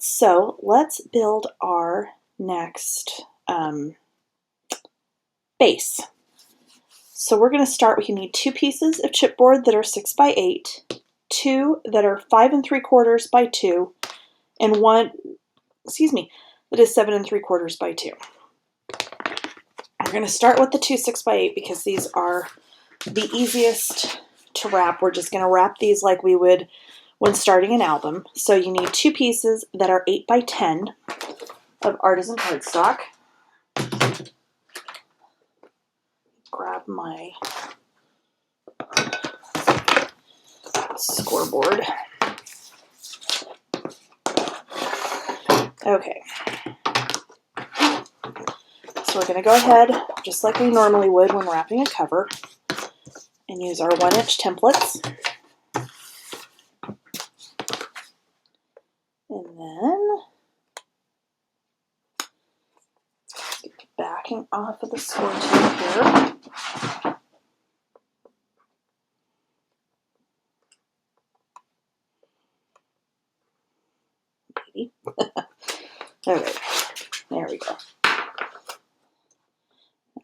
So let's build our next base. So we're going to start, you need 2 pieces of chipboard that are 6 by 8, 2 that are 5 3/4 by 2, and 1, that is 7 3/4 by 2. We're going to start with the 2 6 by 8 because these are the easiest to wrap. We're just going to wrap these like we would when starting an album. So you need 2 pieces that are 8 by 10 of artisan cardstock. Grab my scoreboard. Okay. So we're going to go ahead, just like we normally would when wrapping a cover, and use our 1-inch templates. And then get the backing off of the score tape here. Okay, there we go.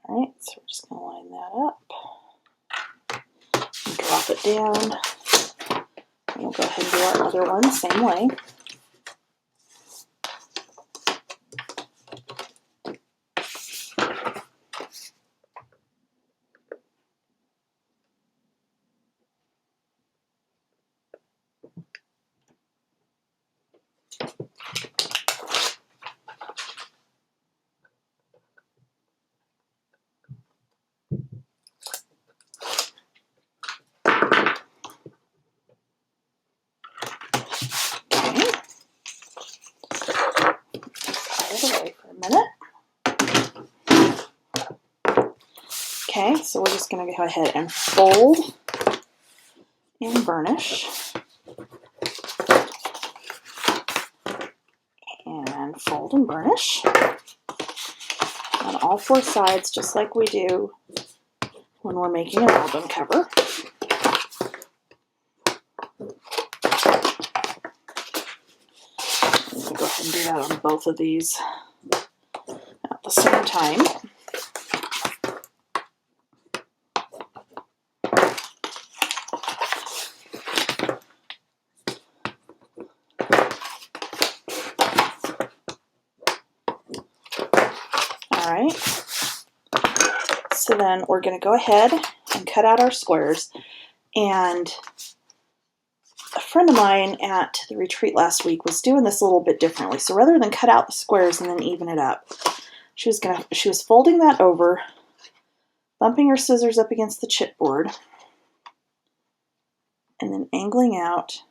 All right, so we're just going to line that up, drop it down, and we'll go ahead and do our other one same way. Okay, so we're just going to go ahead and fold and burnish. And fold and burnish on all 4 sides, just like we do when we're making an album cover. I'm going to go ahead and do that on both of these at the same time. Alright, so then we're going to go ahead and cut out our squares, and a friend of mine at the retreat last week was doing this a little bit differently. So rather than cut out the squares and then even it up, she was folding that over, bumping her scissors up against the chipboard, and then angling out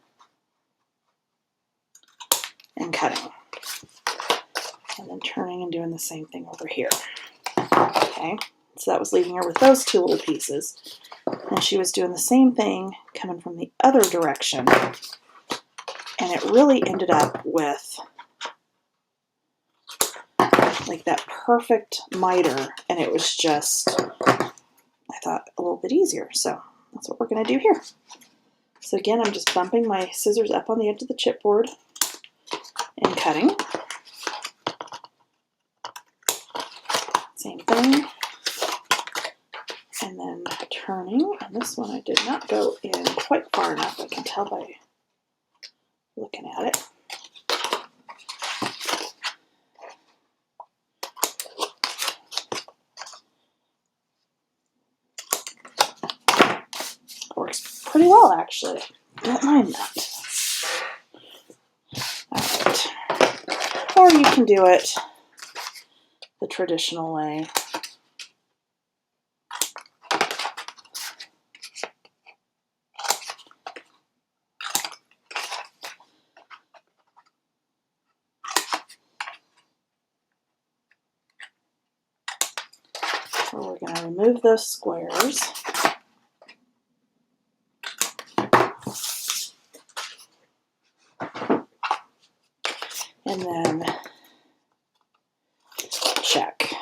and cutting. And then turning and doing the same thing over here. Okay, so that was leaving her with those 2 little pieces. And she was doing the same thing coming from the other direction. And it really ended up with like that perfect miter. And it was just, I thought, a little bit easier. So that's what we're going to do here. So again, I'm just bumping my scissors up on the edge of the chipboard and cutting. Same thing, and then turning, and this one I did not go in quite far enough, I can tell by looking at it. Works pretty well, actually. Don't mind that. Alright, or you can do it the traditional way. So we're going to remove those squares. And then check.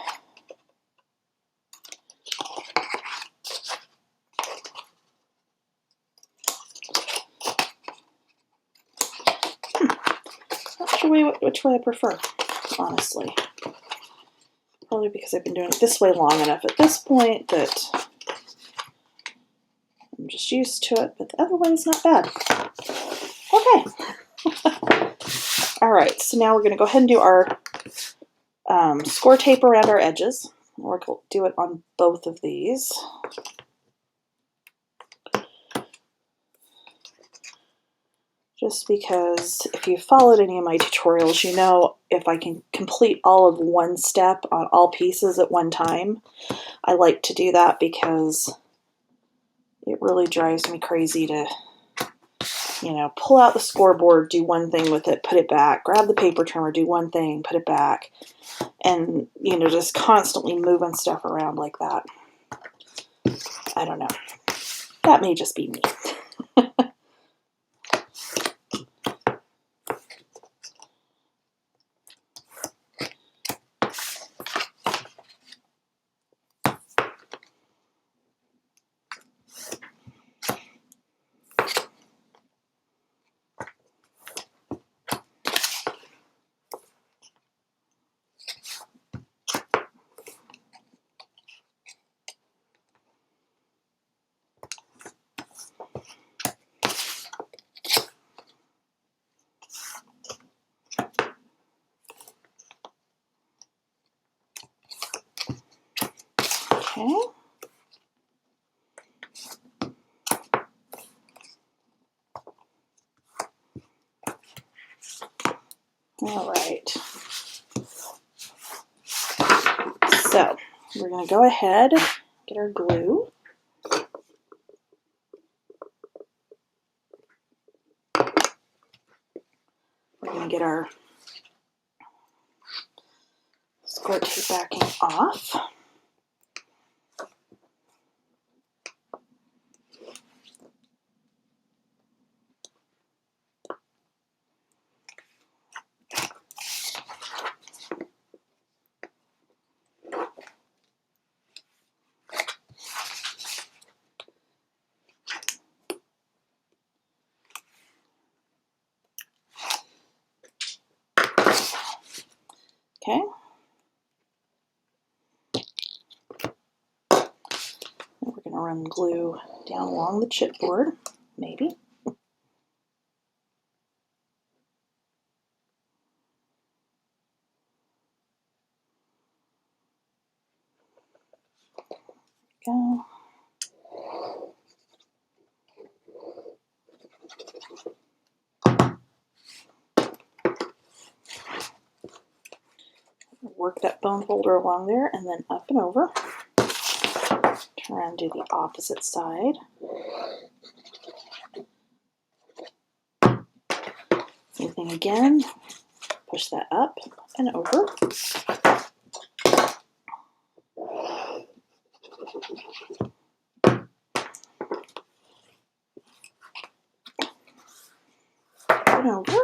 Not sure which way I prefer, honestly. Probably because I've been doing it this way long enough at this point that I'm just used to it, but the other way is not bad. Okay. All right, so now we're going to go ahead and do our score tape around our edges. We're going to do it on both of these. Just because if you've followed any of my tutorials, you know if I can complete all of one step on all pieces at one time, I like to do that because it really drives me crazy to, you know, pull out the scoreboard, do one thing with it, put it back, grab the paper trimmer, do one thing, put it back, and, you know, just constantly moving stuff around like that. I don't know. That may just be me. Okay. All right. So we're going to go ahead, get our glue. We're going to get our score tape backing off. Okay. We're going to run glue down along the chipboard, maybe. Go. Work that bone folder along there and then up and over. Turn around and do the opposite side. Same thing again. Push that up and over. And over.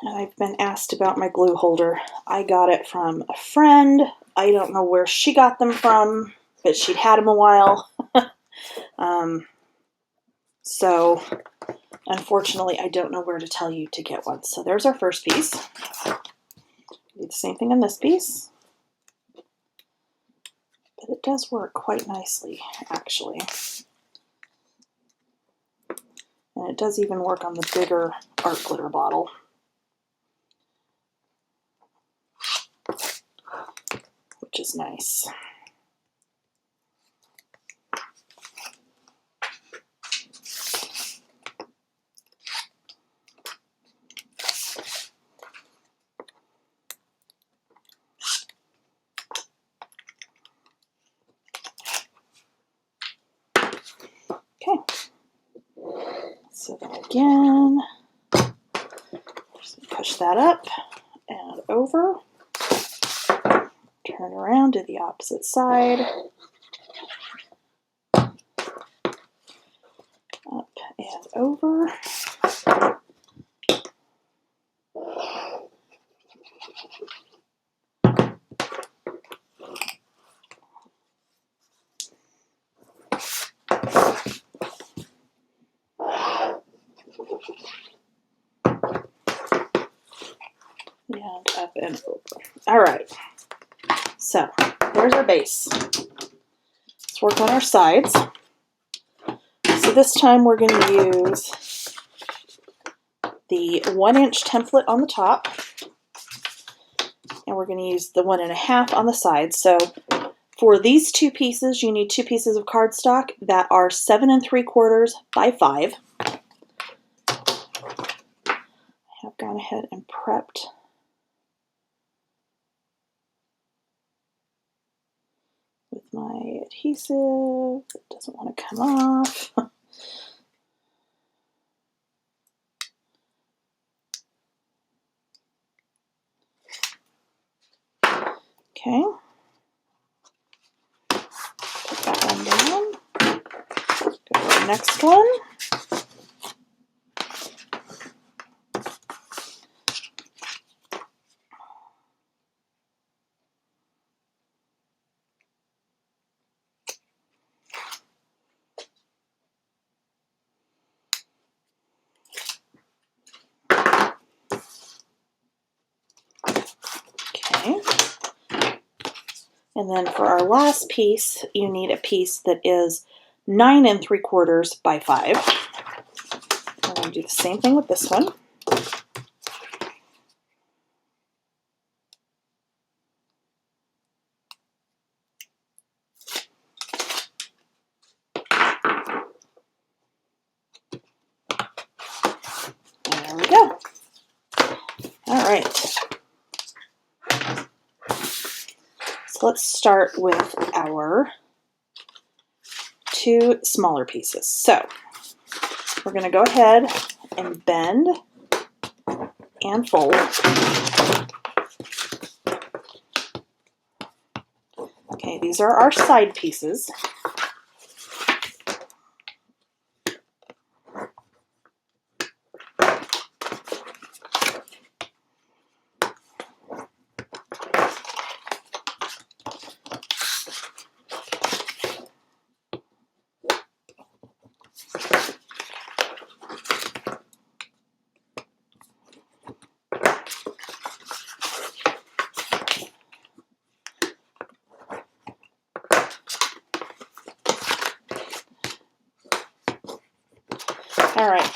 And I've been asked about my glue holder. I got it from a friend. I don't know where she got them from, but she'd had them a while. So unfortunately, I don't know where to tell you to get one. So there's our first piece. Do the same thing on this piece. But it does work quite nicely, actually. And it does even work on the bigger art glitter bottle. Which is nice. So then again, just push that up and over, turn around to the opposite side, up and over. And up and over. All right, so there's our base. Let's work on our sides. So this time we're going to use the 1-inch template on the top, and we're going to use the 1.5 on the side. So for these two pieces, you need 2 pieces of cardstock that are 7 3/4 by 5. I have gone ahead and prepped with my adhesive. It doesn't want to come off. Okay. Put that one down. Go to the next one. Okay. And then for our last piece, you need a piece that is 9 3/4 by 5. We're going to do the same thing with this one. There we go. All right. So let's start with our 2 smaller pieces. So we're going to go ahead and bend and fold. Okay, these are our side pieces. All right,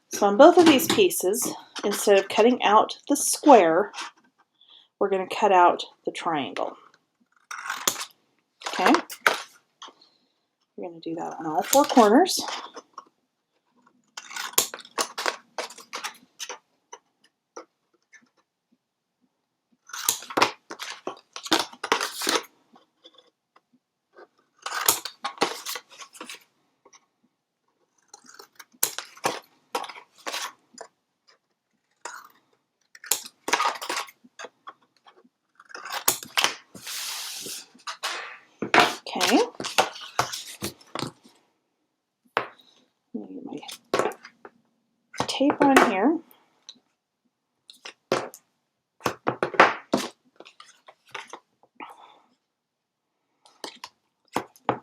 so on both of these pieces, instead of cutting out the square, we're going to cut out the triangle. Okay, we're going to do that on all 4 corners. Okay. Let me get my tape on here.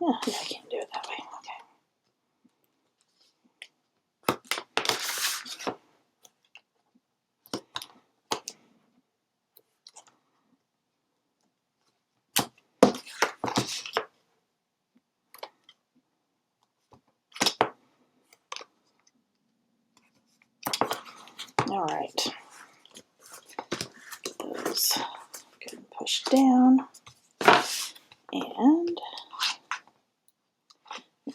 Yeah, I can't do it that way. All right. Get those good and pushed down. And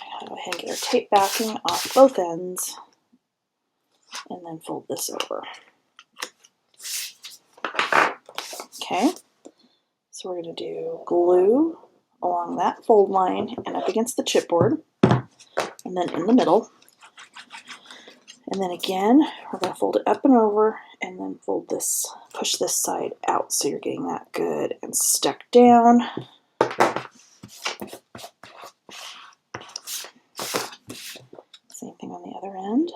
I'll go ahead and get our tape backing off both ends and then fold this over. Okay, so we're going to do glue along that fold line and up against the chipboard, and then in the middle. And then again, we're going to fold it up and over and then fold this, push this side out so you're getting that good and stuck down. Same thing on the other end.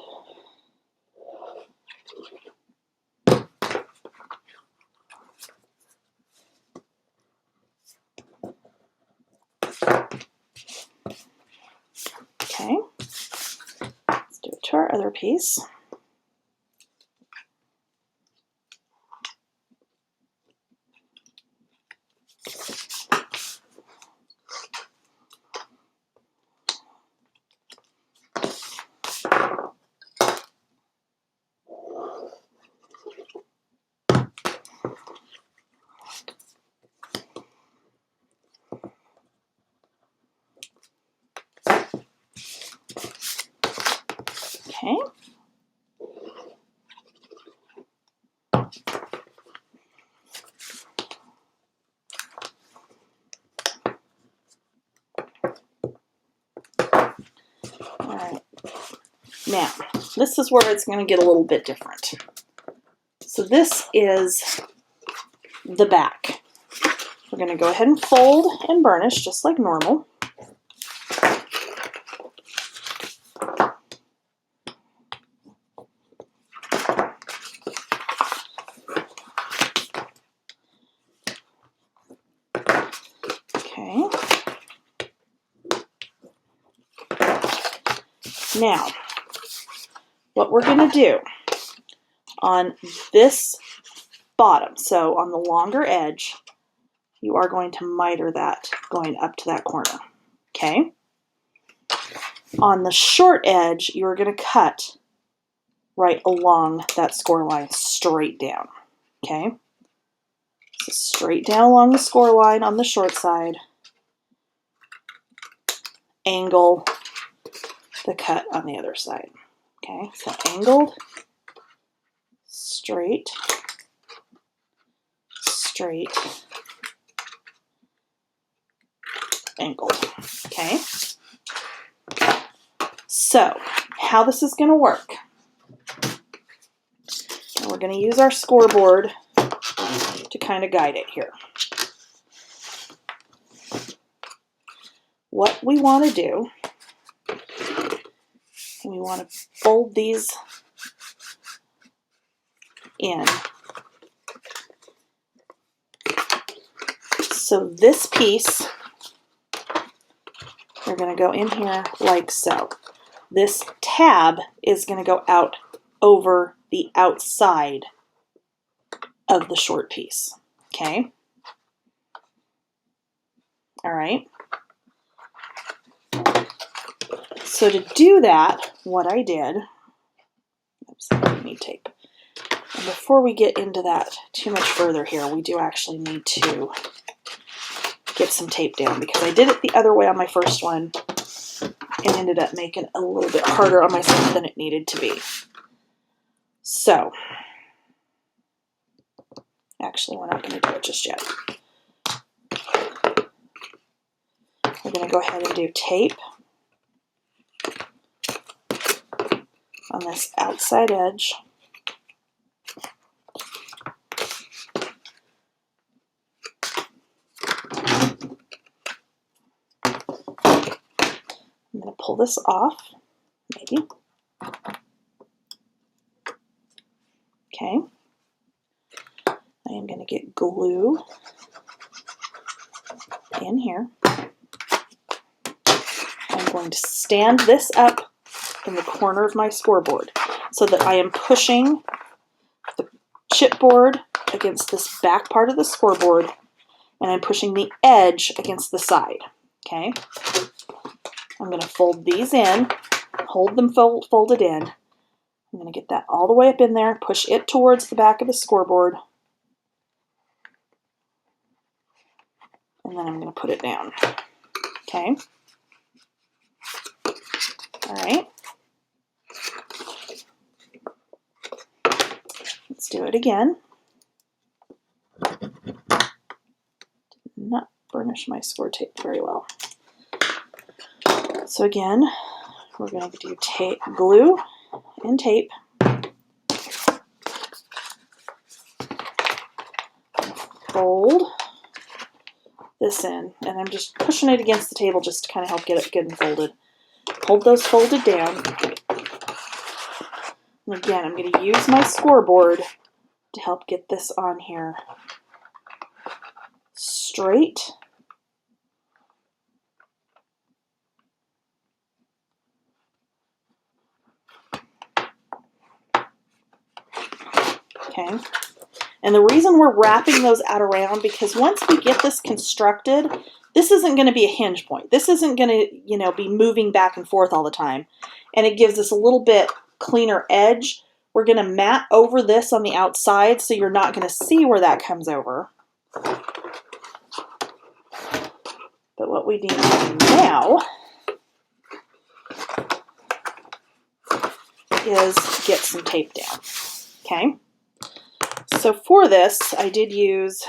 Okay, let's do it to our other piece. Okay. All right. Now, this is where it's going to get a little bit different. So this is the back. We're going to go ahead and fold and burnish just like normal. Okay. Now, what we're going to do on this bottom, so on the longer edge, you are going to miter that going up to that corner. Okay? On the short edge, you're going to cut right along that score line straight down. Okay? So straight down along the score line on the short side, angle the cut on the other side. Okay, so angled, straight, straight, angled. Okay, so how this is going to work, and we're going to use our scoreboard to kind of guide it here. What we want to do, we want to fold these in. So this piece, we're going to go in here like so. This tab is going to go out over the outside of the short piece. Okay? All right. So to do that, what I did, oops, I need tape. And before we get into that too much further here, we do actually need to get some tape down because I did it the other way on my first one and ended up making it a little bit harder on myself than it needed to be. So, actually we're not going to do it just yet. We're going to go ahead and do tape on this outside edge. I'm going to pull this off, maybe. Okay. I am going to get glue in here. I'm going to stand this up in the corner of my scoreboard so that I am pushing the chipboard against this back part of the scoreboard and I'm pushing the edge against the side. Okay. I'm going to fold these in, hold them folded in. I'm going to get that all the way up in there, push it towards the back of the scoreboard, and then I'm going to put it down. Okay. All right. Let's do it again. Did not burnish my score tape very well. So again, we're going to do tape glue and tape. Fold this in, and I'm just pushing it against the table just to kind of help get it good and folded. Hold those folded down. And again, I'm going to use my scoreboard to help get this on here straight. Okay. And the reason we're wrapping those out around, because once we get this constructed, this isn't going to be a hinge point. This isn't going to, be moving back and forth all the time. And it gives us a little bit cleaner edge. We're going to mat over this on the outside, so you're not going to see where that comes over. But what we need to do now is get some tape down. Okay? So for this, I did use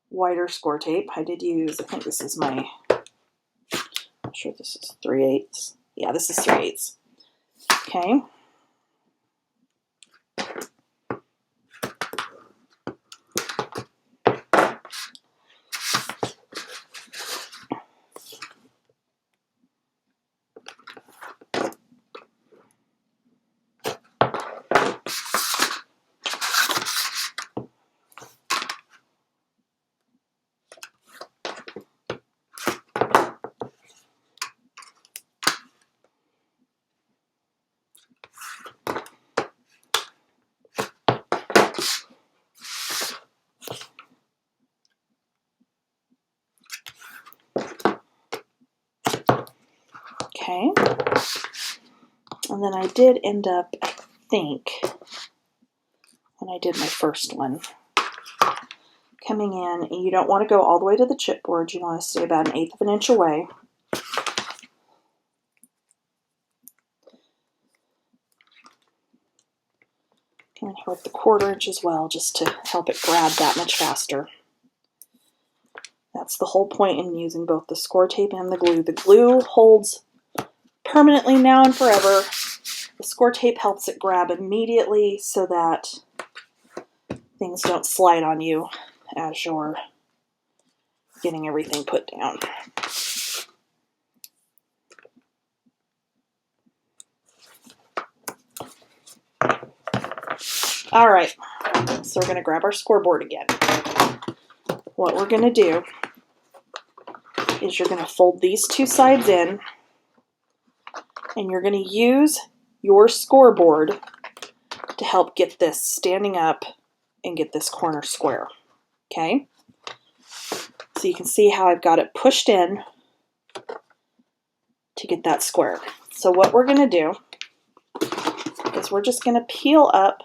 wider score tape. I think this is my, I'm sure this is 3/8. Yeah, this is 3/8. Okay. Okay. And then I did end up, I think, when I did my first one, coming in, and you don't want to go all the way to the chipboard. You want to stay about 1/8 of an inch away. Come in here with the 1/4 inch as well, just to help it grab that much faster. That's the whole point in using both the score tape and the glue. The glue holds permanently now and forever. The score tape helps it grab immediately so that things don't slide on you as you're getting everything put down. All right, so we're going to grab our scoreboard again. What we're going to do is you're going to fold these two sides in, and you're going to use your scoreboard to help get this standing up and get this corner square. Okay? So you can see how I've got it pushed in to get that square. So what we're going to do is we're just going to peel up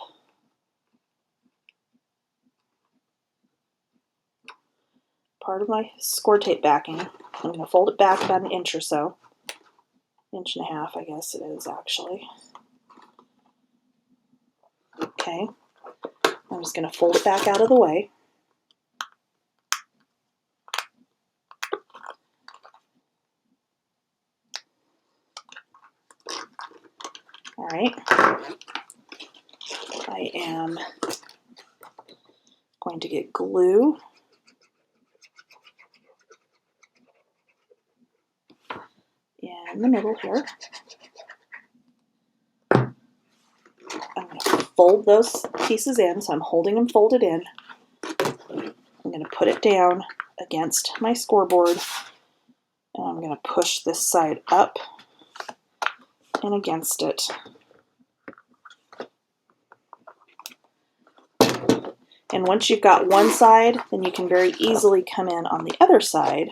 part of my score tape backing. I'm going to fold it back about 1 inch or so. 1.5 inches, I guess it is actually. Okay. I'm just going to fold it back out of the way. All right. I am going to get glue in the middle here. I'm going to fold those pieces in, so I'm holding them folded in. I'm going to put it down against my scoreboard, and I'm going to push this side up and against it. And once you've got one side, then you can very easily come in on the other side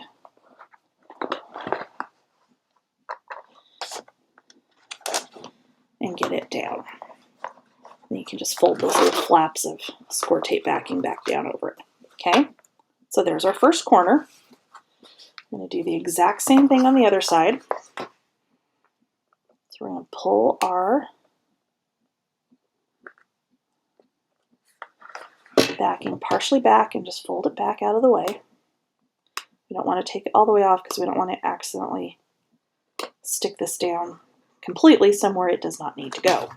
and get it down. And you can just fold those little flaps of score tape backing back down over it. Okay, so there's our first corner. I'm going to do the exact same thing on the other side. So we're going to pull our backing partially back and just fold it back out of the way. We don't want to take it all the way off because we don't want to accidentally stick this down completely somewhere it does not need to go.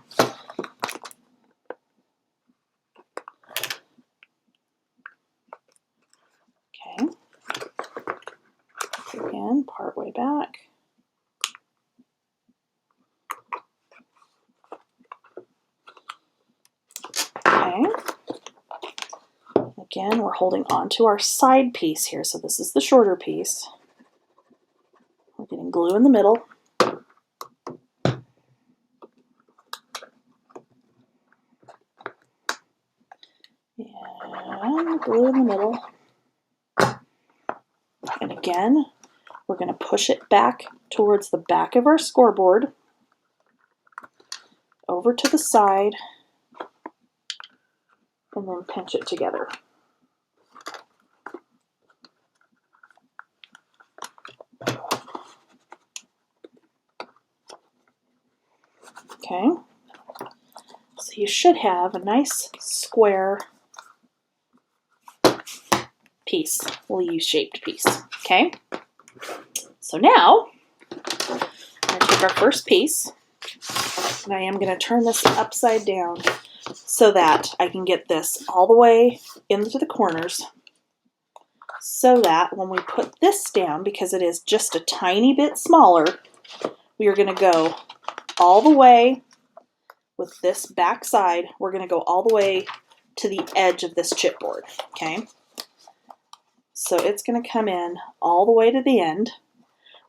Okay. Again, part way back. Okay. Again, we're holding on to our side piece here. So this is the shorter piece. We're getting glue in the middle. And glue in the middle. And again, we're going to push it back towards the back of our scoreboard, over to the side, and then pinch it together. Okay, so you should have a nice square piece, little U-shaped piece. Okay, so now I'm going to take our first piece, and I am going to turn this upside down so that I can get this all the way into the corners, so that when we put this down, because it is just a tiny bit smaller, we are going to go all the way with this back side. We're going to go all the way to the edge of this chipboard. Okay, so it's going to come in all the way to the end,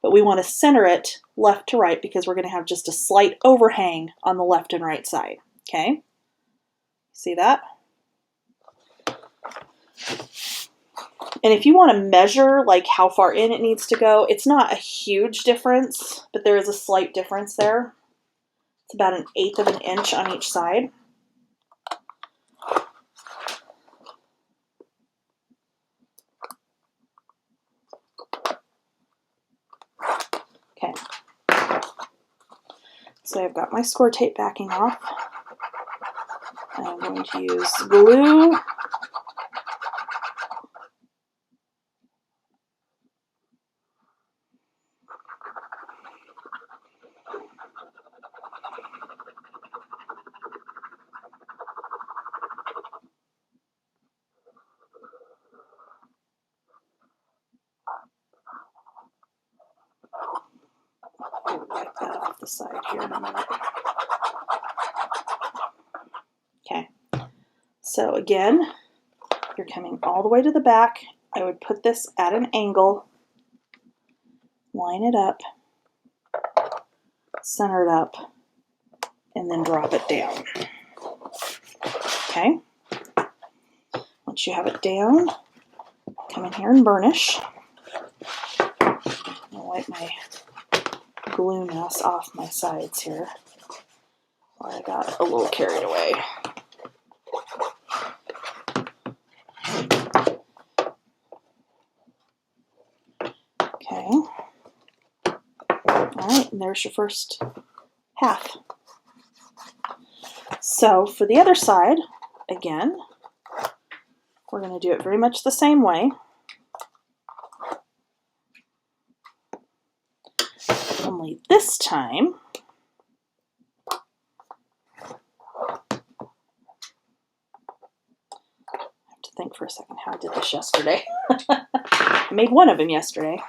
but we want to center it left to right because we're going to have just a slight overhang on the left and right side. Okay, see that? And if you want to measure like how far in it needs to go, it's not a huge difference, but there is a slight difference there. It's about 1/8 of an inch on each side. Okay. So I've got my score tape backing off. I'm going to use glue. Wipe that off the side here in a minute. Okay, so again, you're coming all the way to the back. I would put this at an angle, line it up, center it up, and then drop it down. Okay, once you have it down, come in here and burnish. I'll wipe my glue mess off my sides here, where I got a little carried away. Okay. Alright, and there's your first half. So for the other side, again, we're going to do it very much the same way. Only this time, I have to think for a second how I did this yesterday. I made one of them yesterday.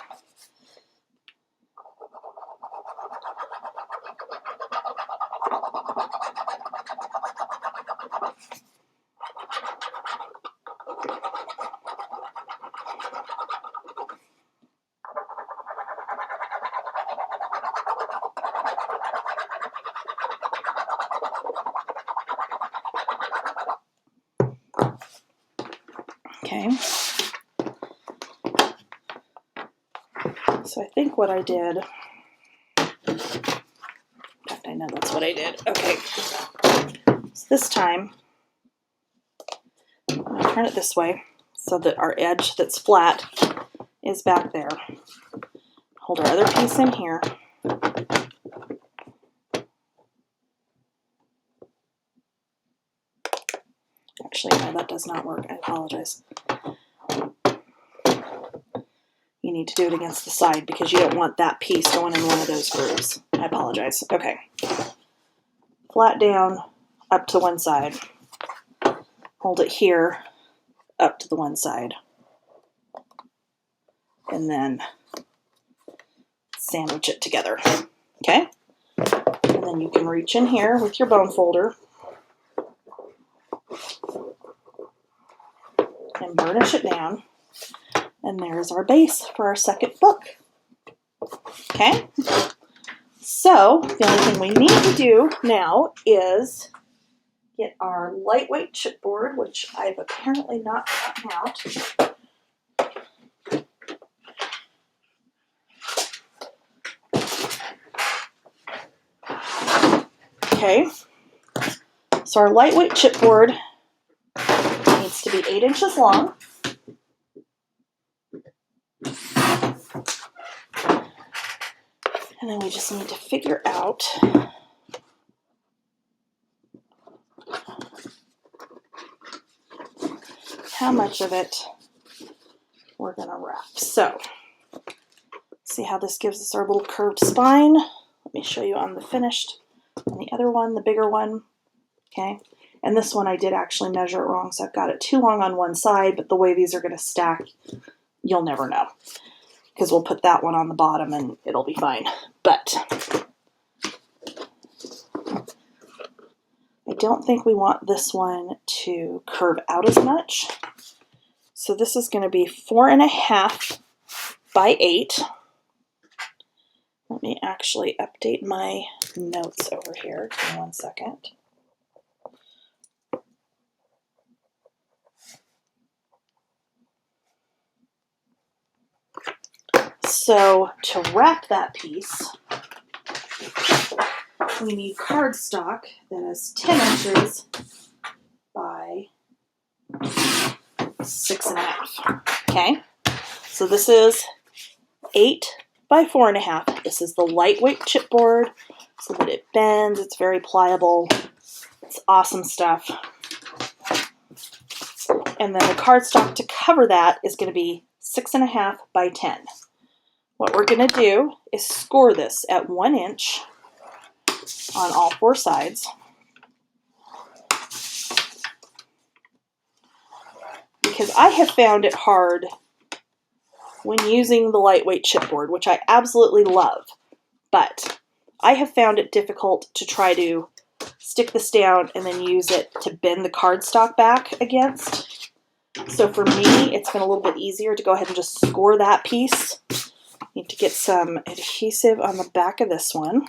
Okay, so I think what I did, in fact I know that's what I did. Okay, so this time I'm going to turn it this way so that our edge that's flat is back there. Hold our other piece in here. Actually, no, that does not work. I apologize. You need to do it against the side because you don't want that piece going in one of those grooves. I apologize. Okay. Flat down, up to one side. Hold it here, up to the one side. And then sandwich it together. Okay? And then you can reach in here with your bone folder and burnish it down. And there's our base for our second book. Okay? So, the only thing we need to do now is get our lightweight chipboard, which I've apparently not gotten out. Okay, so our lightweight chipboard needs to be 8 inches long. And then we just need to figure out how much of it we're going to wrap. So, see how this gives us our little curved spine. Let me show you on the finished. And the other one, the bigger one, okay? And this one I did actually measure it wrong, so I've got it too long on one side, but the way these are going to stack, you'll never know. Because we'll put that one on the bottom and it'll be fine. But I don't think we want this one to curve out as much. So this is going to be 4.5 by 8. Let me actually update my notes over here. Give me 1 second. So to wrap that piece, we need cardstock that is 10 inches by 6.5. Okay, so this is 8 by 4.5. This is the lightweight chipboard so that it bends. It's very pliable. It's awesome stuff. And then the cardstock to cover that is going to be 6.5 by 10. What we're going to do is score this at 1 inch on all 4 sides. Because I have found it hard when using the lightweight chipboard, which I absolutely love, but I have found it difficult to try to stick this down and then use it to bend the cardstock back against. So for me, it's been a little bit easier to go ahead and just score that piece. Need to get some adhesive on the back of this one.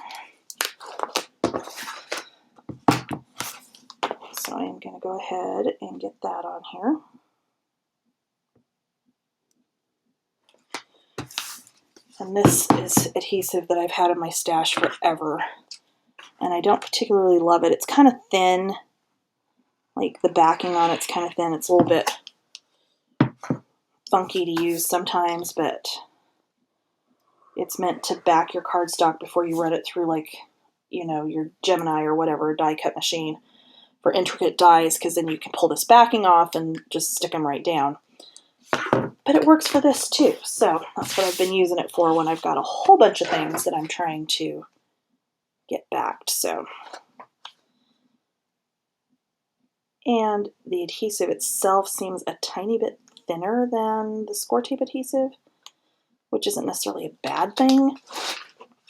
So I am going to go ahead and get that on here. And this is adhesive that I've had in my stash forever. And I don't particularly love it. It's kind of thin. Like the backing on it's kind of thin. It's a little bit funky to use sometimes, but it's meant to back your cardstock before you run it through, like, you know, your Gemini or whatever die cut machine for intricate dies, because then you can pull this backing off and just stick them right down. But it works for this too, so that's what I've been using it for when I've got a whole bunch of things that I'm trying to get backed. So, and the adhesive itself seems a tiny bit thinner than the score tape adhesive, which isn't necessarily a bad thing,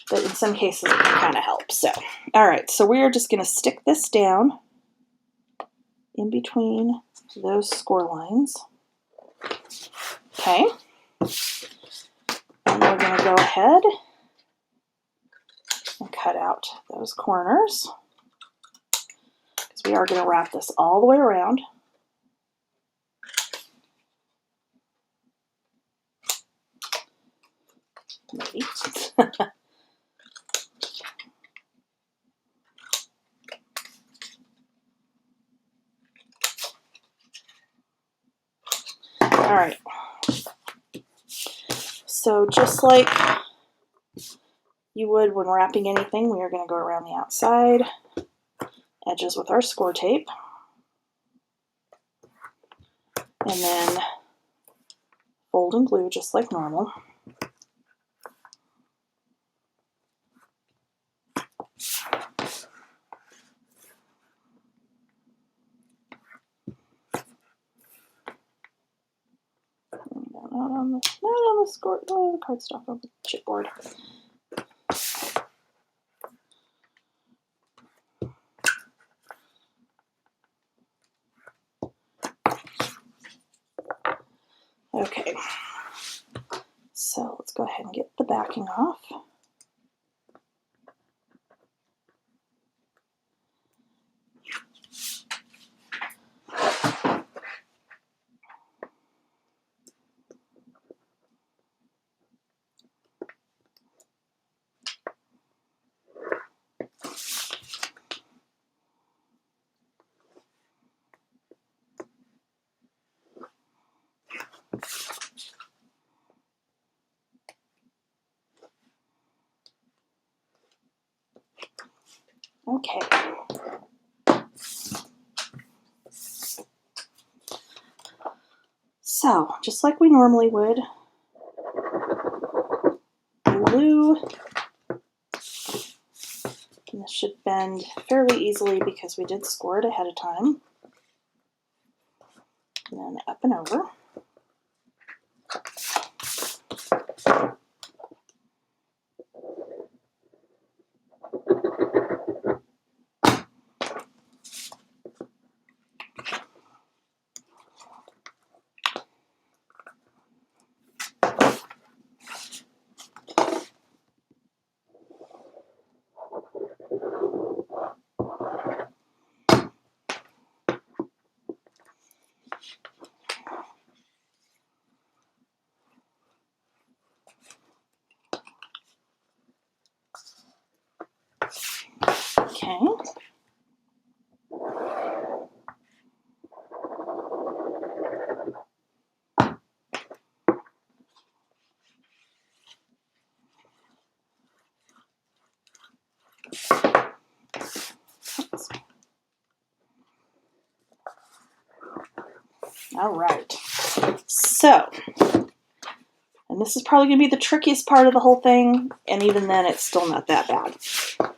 but in some cases it can kind of help. So, all right, so we are just going to stick this down in between those score lines. Okay, and we're going to go ahead and cut out those corners because we are going to wrap this all the way around. Maybe. All right. So just like you would when wrapping anything, we are going to go around the outside edges with our score tape. And then fold and glue just like normal. not on the score, the cardstock on the chipboard. Okay, so let's go ahead and get the backing off. Okay. So, just like we normally would, glue. And this should bend fairly easily because we did score it ahead of time. And then up and over. Okay. All right. So, and this is probably going to be the trickiest part of the whole thing, and even then it's still not that bad.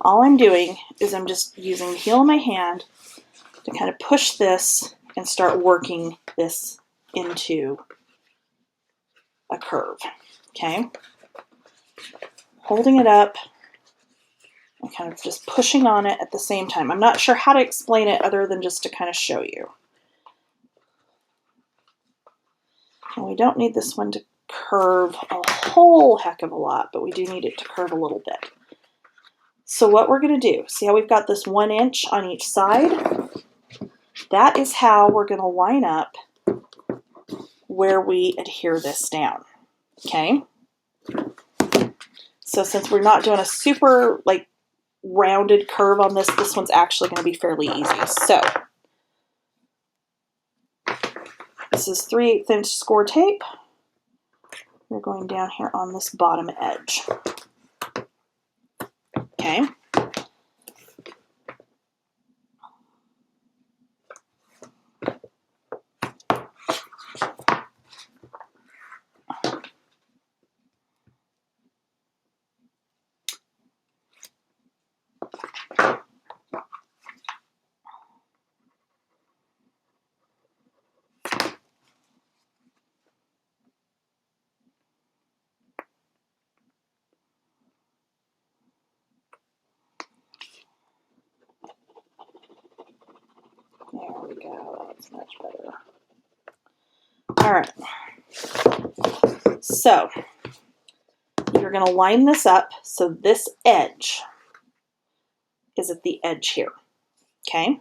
All I'm doing is I'm just using the heel of my hand to kind of push this and start working this into a curve, okay? Holding it up and kind of just pushing on it at the same time. I'm not sure how to explain it other than just to kind of show you. And we don't need this one to curve a whole heck of a lot, but we do need it to curve a little bit. So what we're going to do, see how we've got this 1 inch on each side? That is how we're going to line up where we adhere this down, okay? So since we're not doing a super like rounded curve on this, this one's actually going to be fairly easy. So this is 3/8 inch score tape. We're going down here on this bottom edge, okay? There we go, that's much better. All right, so you're going to line this up so this edge is at the edge here, okay?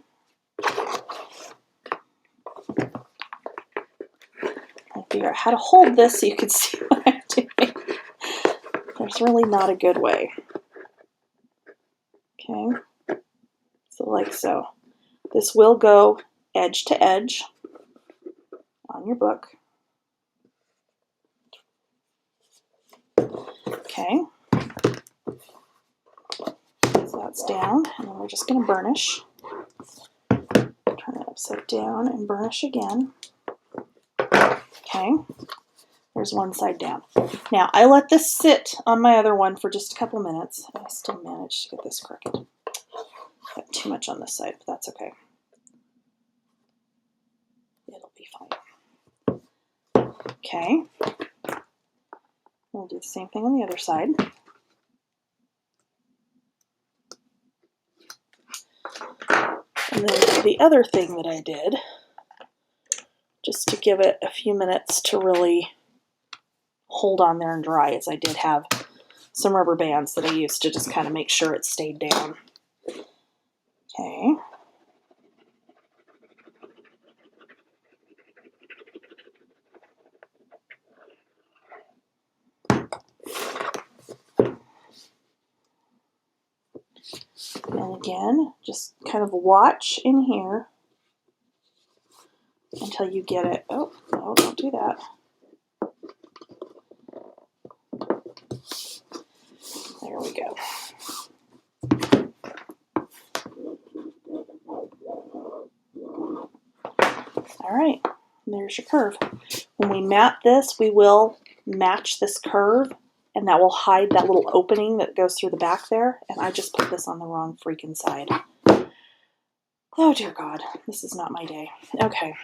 I'll figure out how to hold this so you can see what I'm doing. There's really not a good way. Okay, so like so. This will go edge to edge on your book. Okay, so that's down, and then we're just going to burnish. Turn it upside down and burnish again. Okay, there's one side down. Now, I let this sit on my other one for just a couple of minutes, and I still managed to get this crooked. Got too much on this side, but that's okay. It'll be fine. Okay, We'll do the same thing on the other side. And then the other thing that I did, just to give it a few minutes to really hold on there and dry, is I did have some rubber bands that I used to just kind of make sure it stayed down. Okay. And again, just kind of watch in here until you get it. Oh, no, don't do that. There we go. All right, there's your curve. When we mat this, we will match this curve, and that will hide that little opening that goes through the back there. And I just put this on the wrong freaking side. Oh dear God, this is not my day. Okay,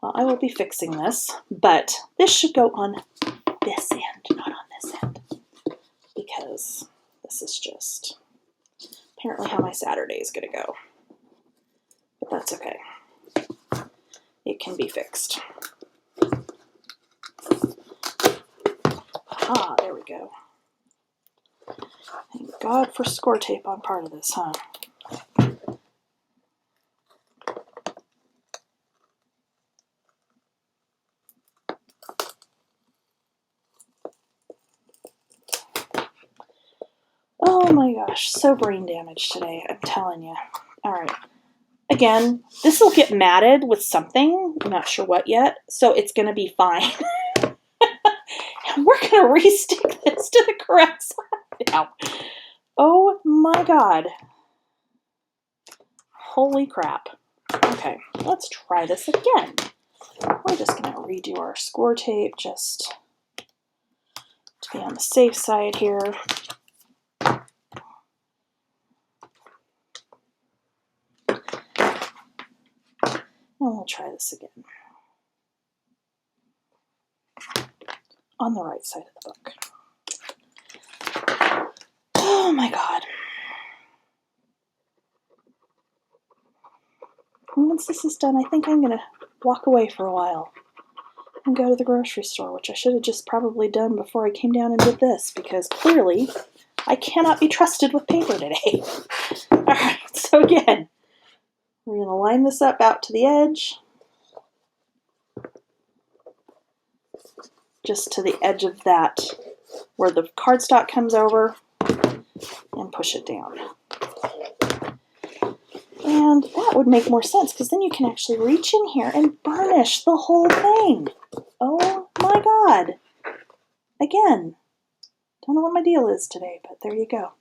well, I will be fixing this, but this should go on this end, not on this end, because this is just apparently how my Saturday is going to go. But that's okay. It can be fixed. Ah, there we go. Thank God for score tape on part of this, huh? Oh my gosh, so brain damaged today, I'm telling you. All right. Again, this will get matted with something. I'm not sure what yet, so it's going to be fine. And we're going to re-stick this to the correct side now. Oh my God. Holy crap. Okay, let's try this again. We're just going to redo our score tape just to be on the safe side here. And we'll try this again. On the right side of the book. Oh my God. And once this is done, I think I'm going to walk away for a while and go to the grocery store, which I should have just probably done before I came down and did this, because clearly I cannot be trusted with paper today. All right, so again, we're going to line this up out to the edge, just to the edge of that where the cardstock comes over, and push it down. And that would make more sense, because then you can actually reach in here and burnish the whole thing. Oh my God. Again, don't know what my deal is today, but there you go.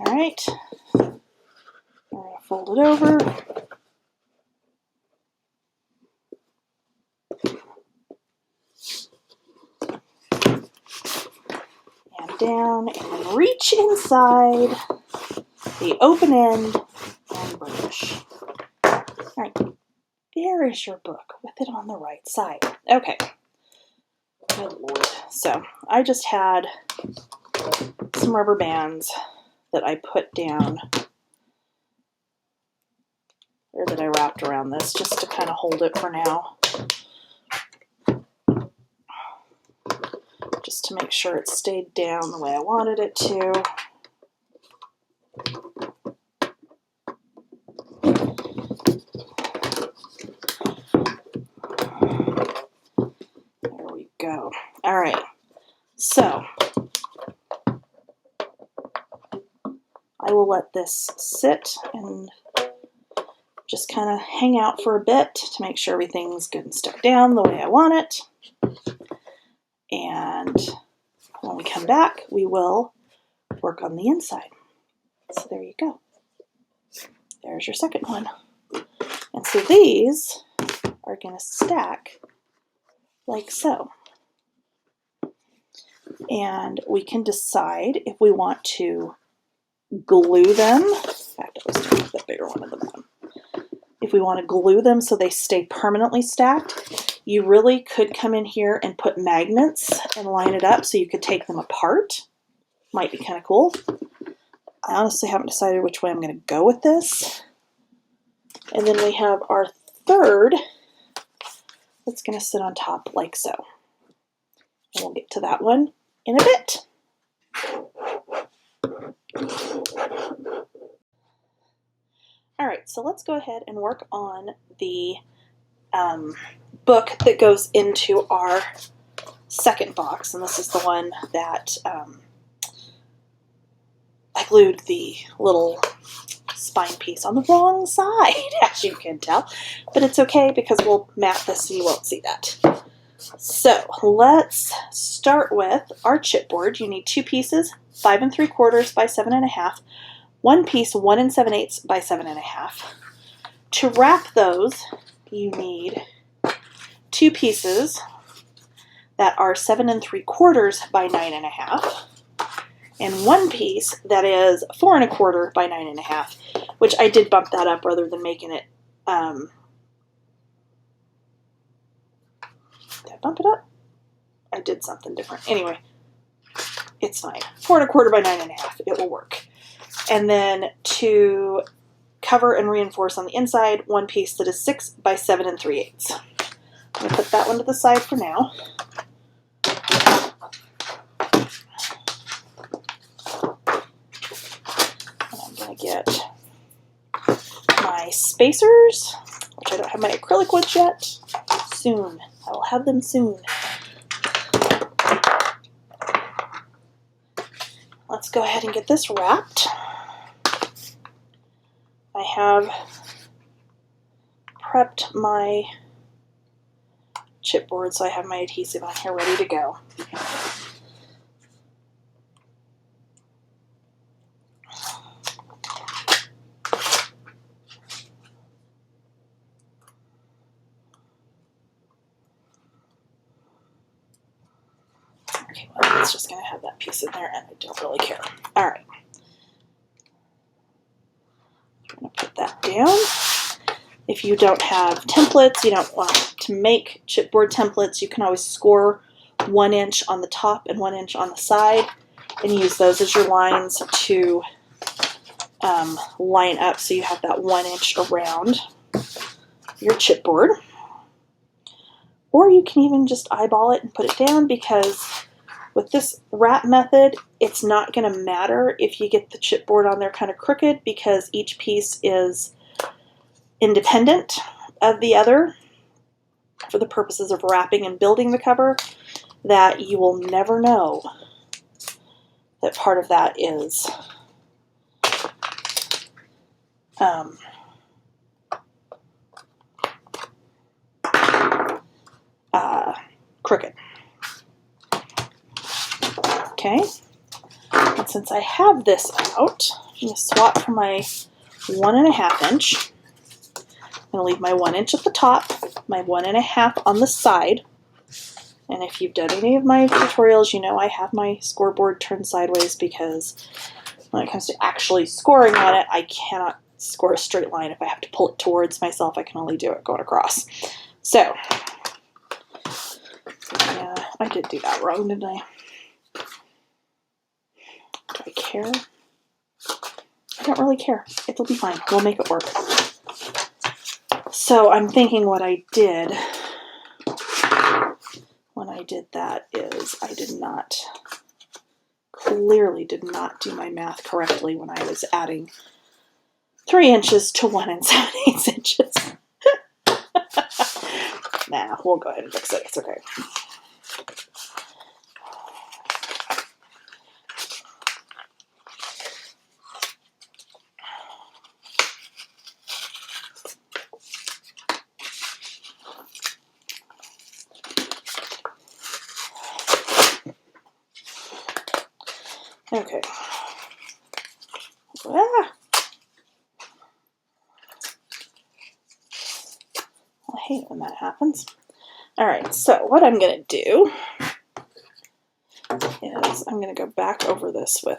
All right, I'm going to fold it over. And down, and then reach inside the open end and burnish. All right, there is your book with it on the right side. Okay, good Lord. So I just had some rubber bands that I put down, or that I wrapped around this just to kind of hold it for now. Just to make sure it stayed down the way I wanted it to. There we go. All right, so I will let this sit and just kind of hang out for a bit to make sure everything's good and stuck down the way I want it. And when we come back, we will work on the inside. So there you go. There's your second one. And so these are going to stack like so. And we can decide if we want to glue them. In fact, I was taking the bigger one at the bottom. If we want to glue them so they stay permanently stacked, you really could come in here and put magnets and line it up so you could take them apart. Might be kind of cool. I honestly haven't decided which way I'm going to go with this. And then we have our third that's going to sit on top like so. And we'll get to that one in a bit. All right, so let's go ahead and work on the book that goes into our second box, and this is the one that I glued the little spine piece on the wrong side, as you can tell, but it's okay because we'll map this so you won't see that. So let's start with our chipboard. You need 2 pieces, 5 3/4 by 7 1/2, one piece 1 7/8 by 7 1/2. To wrap those, you need 2 pieces that are 7 3/4 by 9 1/2, and one piece that is 4 1/4 by 9 1/2, which I did bump that up rather than making it. Did I bump it up? I did something different. Anyway, it's fine. 4 1/4 by 9 1/2. It will work. And then to cover and reinforce on the inside, one piece that is 6 by 7 3/8. I'm going to put that one to the side for now. And I'm going to get my spacers, which I don't have my acrylic ones yet. Soon. I will have them soon. Let's go ahead and get this wrapped. I have prepped my chipboard, so I have my adhesive on here ready to go. Okay, well, it's just going to have that piece in there, and I don't really care. All right. I'm going to put that down. If you don't have templates, you don't want to make chipboard templates, you can always score 1 inch on the top and 1 inch on the side and use those as your lines to line up so you have that 1 inch around your chipboard. Or you can even just eyeball it and put it down, because with this wrap method, it's not going to matter if you get the chipboard on there kind of crooked, because each piece is independent of the other for the purposes of wrapping and building the cover, that you will never know that part of that is crooked. Okay, and since I have this out, I'm going to swap for my 1 1/2 inch. I'm going to leave my 1 inch at the top, my 1 1/2 on the side. And if you've done any of my tutorials, you know I have my scoreboard turned sideways, because when it comes to actually scoring on it, I cannot score a straight line. If I have to pull it towards myself, I can only do it going across. So, yeah, I did do that wrong, didn't I? Do I care? I don't really care. It'll be fine. We'll make it work. So I'm thinking what I did when I did that is I clearly did not do my math correctly when I was adding 3 inches to 1 7/8 inches. Nah, we'll go ahead and fix it. It's okay. Okay. Ah. I hate it when that happens. All right, so what I'm going to do is I'm going to go back over this with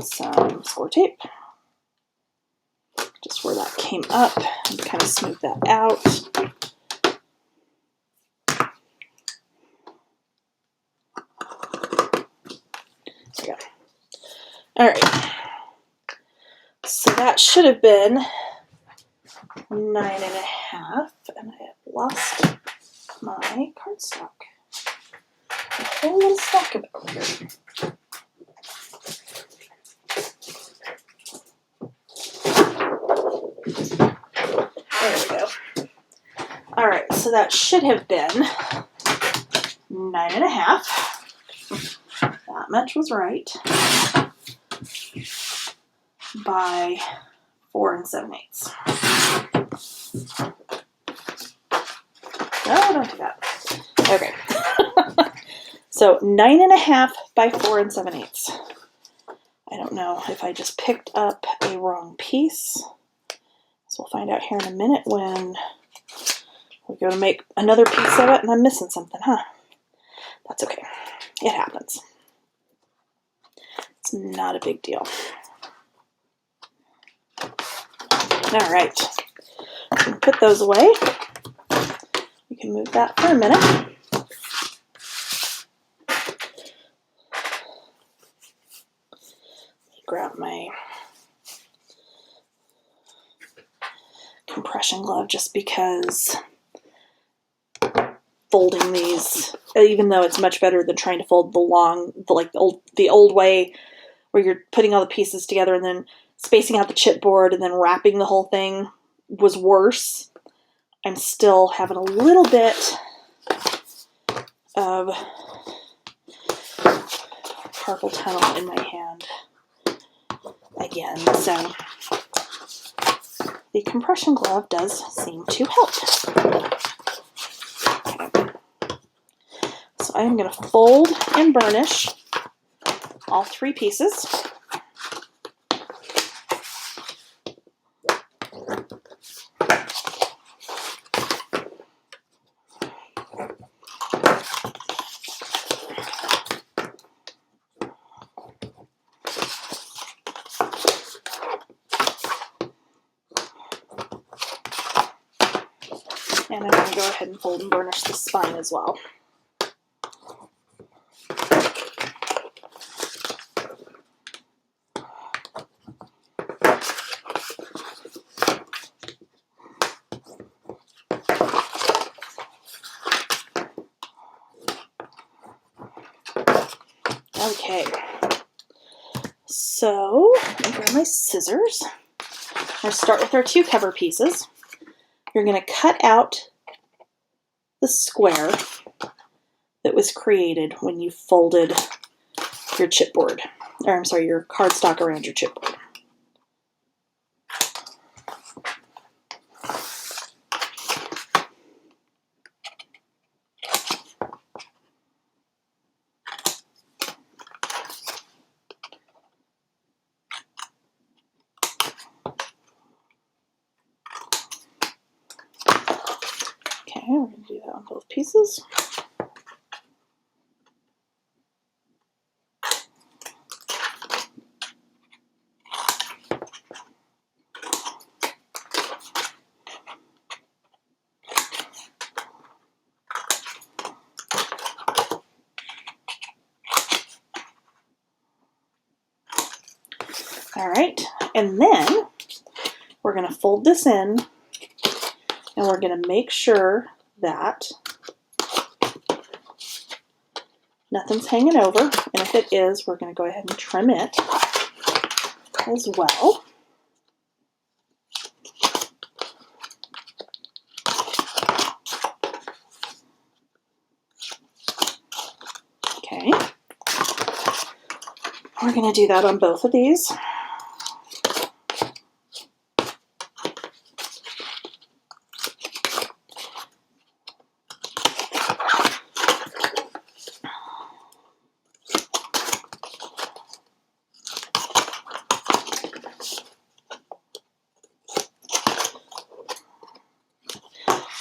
some score tape, just where that came up, and kind of smooth that out. There we go. All right, so that should have been 9.5, and I have lost my cardstock. A whole little stack of it over here. There we go. All right, so that should have been 9.5. That much was right. By 4 7/8. No, don't do that. Okay. So 9.5 by 4 7/8. I don't know if I just picked up a wrong piece. So we'll find out here in a minute when we go to make another piece of it and I'm missing something, huh? That's okay. It happens. It's not a big deal. All right. Put those away. We can move that for a minute. Grab my compression glove just because folding these, even though it's much better than trying to fold the old way where you're putting all the pieces together and then spacing out the chipboard and then wrapping the whole thing was worse. I'm still having a little bit of carpal tunnel in my hand again, so the compression glove does seem to help. Okay. So I'm going to fold and burnish all 3 pieces. And I'm going to go ahead and fold and burnish the spine as well. Okay, so I'm going to grab my scissors. I'm going to start with our 2 cover pieces. You're going to cut out the square that was created when you folded your chipboard, or I'm sorry, your cardstock around your chipboard. Okay, we're going to do that on both pieces. All right, and then we're going to fold this in, and we're going to make sure that nothing's hanging over, and if it is, we're going to go ahead and trim it as well. Okay, we're going to do that on both of these.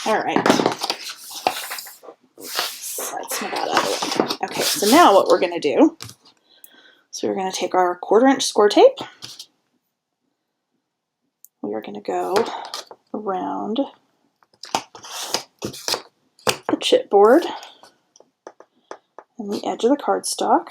All right. Slide some of that out of the way. Okay, so now what we're going to do, so we're going to take our 1/4 inch score tape. We are going to go around the chipboard and the edge of the cardstock.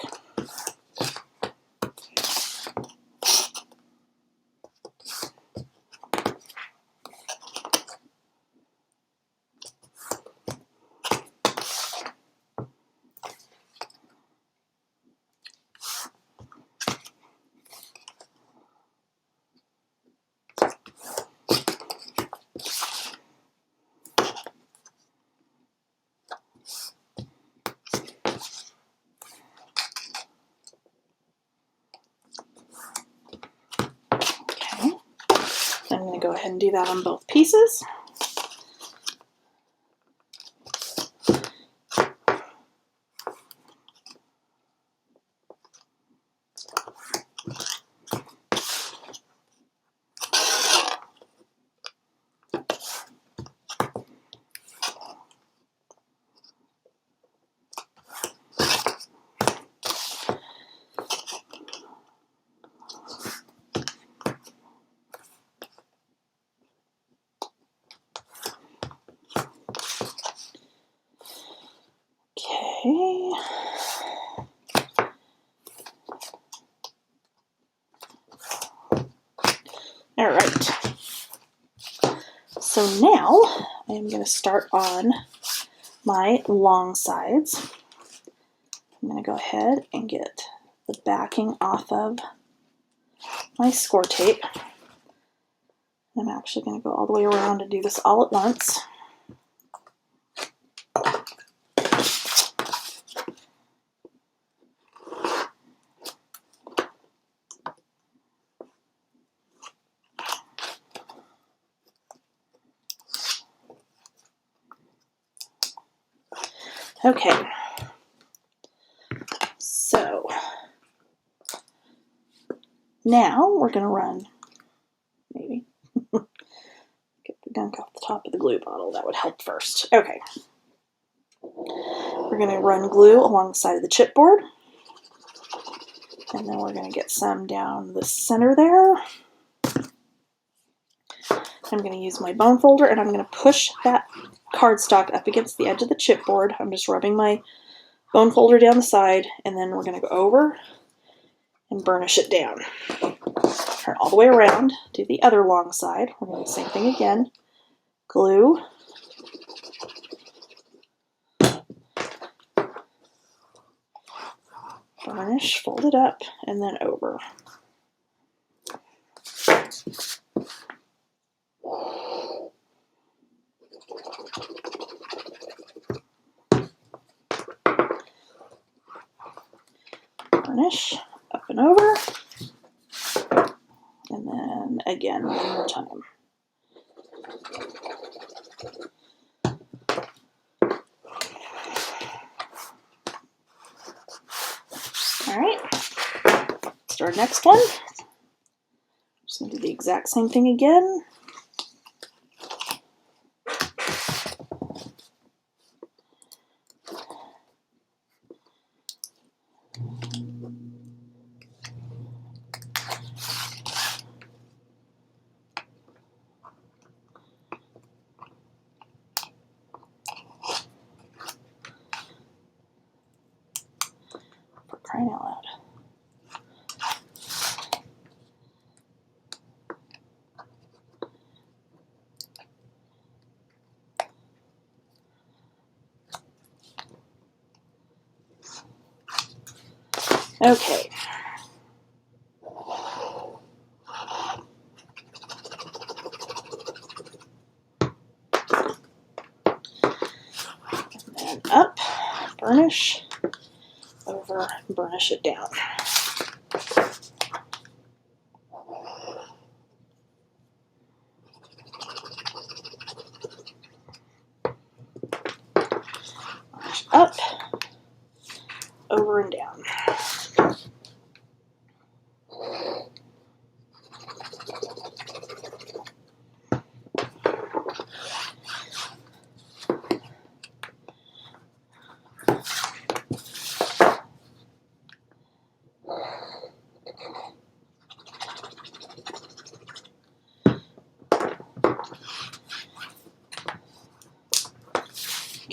I'm going to go ahead and do that on both pieces. Okay. All right. So now I'm going to start on my long sides. I'm going to go ahead and get the backing off of my score tape. I'm actually going to go all the way around and do this all at once. Okay, so now we're going to run, maybe, get the gunk off the top of the glue bottle. That would help first. Okay, we're going to run glue along the side of the chipboard, and then we're going to get some down the center there. I'm going to use my bone folder, and I'm going to push that cardstock up against the edge of the chipboard. I'm just rubbing my bone folder down the side, and then we're going to go over and burnish it down. Turn all the way around, do the other long side. We're going to do the same thing again. Glue. Burnish, fold it up, and then over. Burnish, up and over, and then again one more time. All right, let's do our next one. Just going to do the exact same thing again. For crying out loud. Okay. And then up, burnish, over, burnish it down. Burnish up, over and down.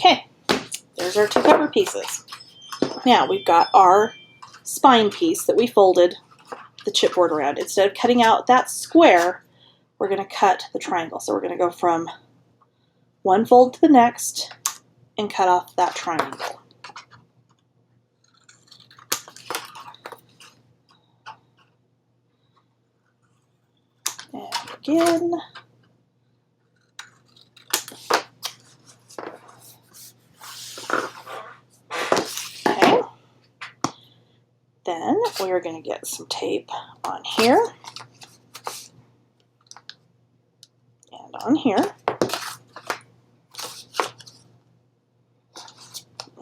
Okay, there's our two cover pieces. Now we've got our spine piece that we folded the chipboard around. Instead of cutting out that square, we're going to cut the triangle. So we're going to go from one fold to the next and cut off that triangle. And again. Okay. Then we're going to get some tape on here and on here.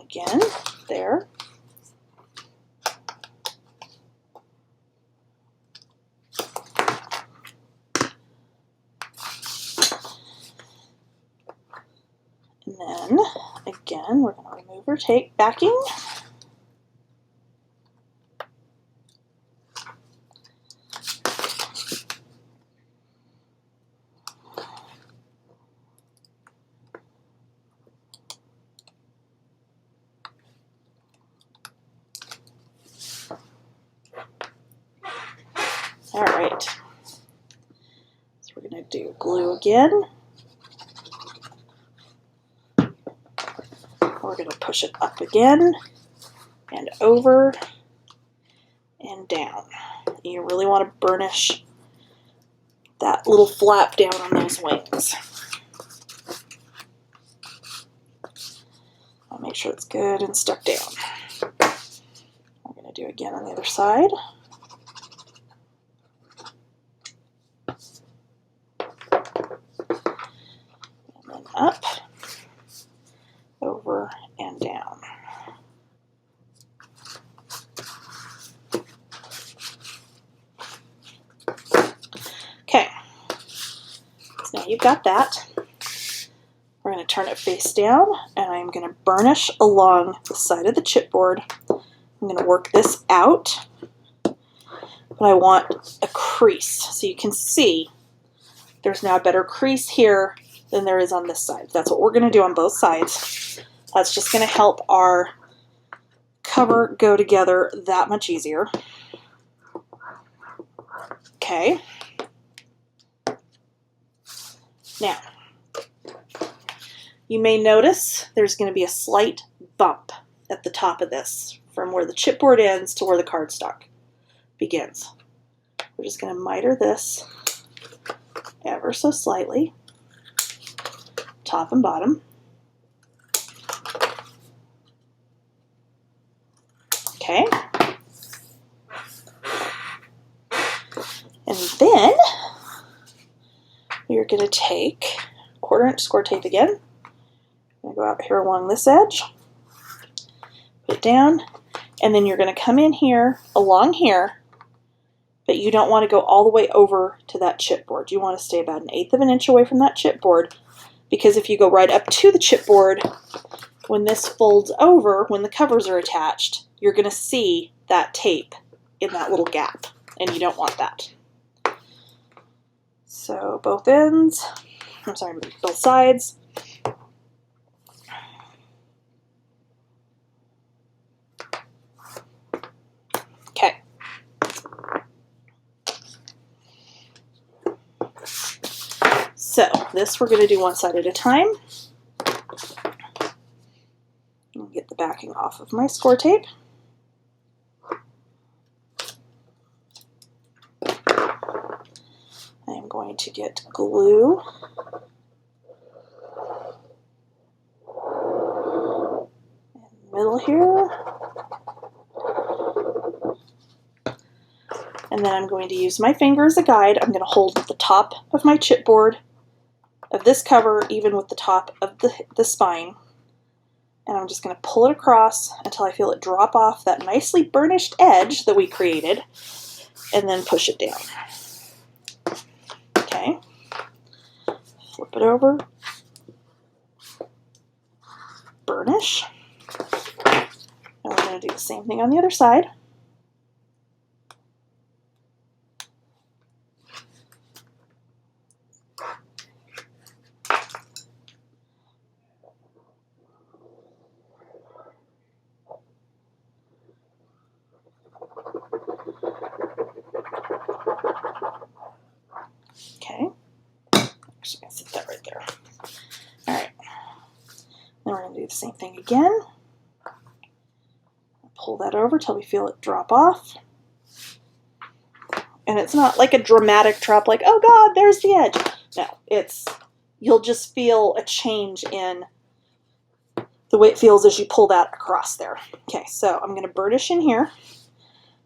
Again, there. And then, again, we're going to remove our tape backing. All right. So we're going to do glue again. We're going to push it up again and over and down. You really want to burnish that little flap down on those wings. I'll make sure it's good and stuck down. We're going to do again on the other side. And then up, over, and down. Okay, so now you've got that. We're going to turn it face down, and I'm going to burnish along the side of the chipboard. I'm going to work this out, but I want a crease. So you can see there's now a better crease here than there is on this side. That's what we're going to do on both sides. That's just going to help our cover go together that much easier. Okay. Now, you may notice there's going to be a slight bump at the top of this from where the chipboard ends to where the cardstock begins. We're just going to miter this ever so slightly, top and bottom. Okay. And then you're going to take 1/4 inch score tape again. I'm going to go out here along this edge, put it down, and then you're going to come in here, along here, but you don't want to go all the way over to that chipboard. You want to stay about 1/8 of an inch away from that chipboard, because if you go right up to the chipboard, when this folds over, when the covers are attached, you're going to see that tape in that little gap, and you don't want that. So both ends, I'm sorry, both sides. Okay. So this we're going to do one side at a time. I'll get the backing off of my score tape. I am going to get glue. In the middle here. And then I'm going to use my finger as a guide. I'm going to hold the top of my chipboard of this cover even with the top of the spine. And I'm just going to pull it across until I feel it drop off that nicely burnished edge that we created, and then push it down. Okay. Flip it over. Burnish. And we're going to do the same thing on the other side. going to do the same thing again. Pull that over till we feel it drop off. And it's not like a dramatic drop like, oh God, there's the edge. No, you'll just feel a change in the way it feels as you pull that across there. Okay, so I'm going to burnish in here,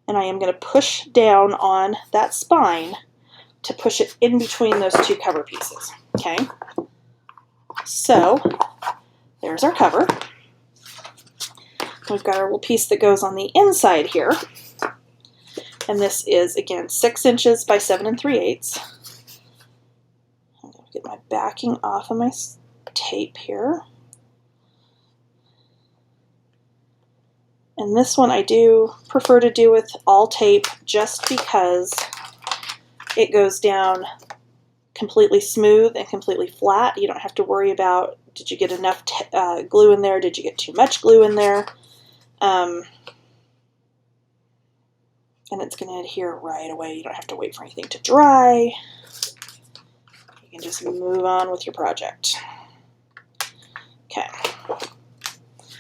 and I am going to push down on that spine to push it in between those two cover pieces. Okay, so there's our cover. We've got our little piece that goes on the inside here, and this is again 6 inches by 7 3/8. I'm going to get my backing off of my tape here. And this one I do prefer to do with all tape just because it goes down completely smooth and completely flat. You don't have to worry about, did you get enough glue in there? Did you get too much glue in there? And it's going to adhere right away. You don't have to wait for anything to dry. You can just move on with your project. Okay.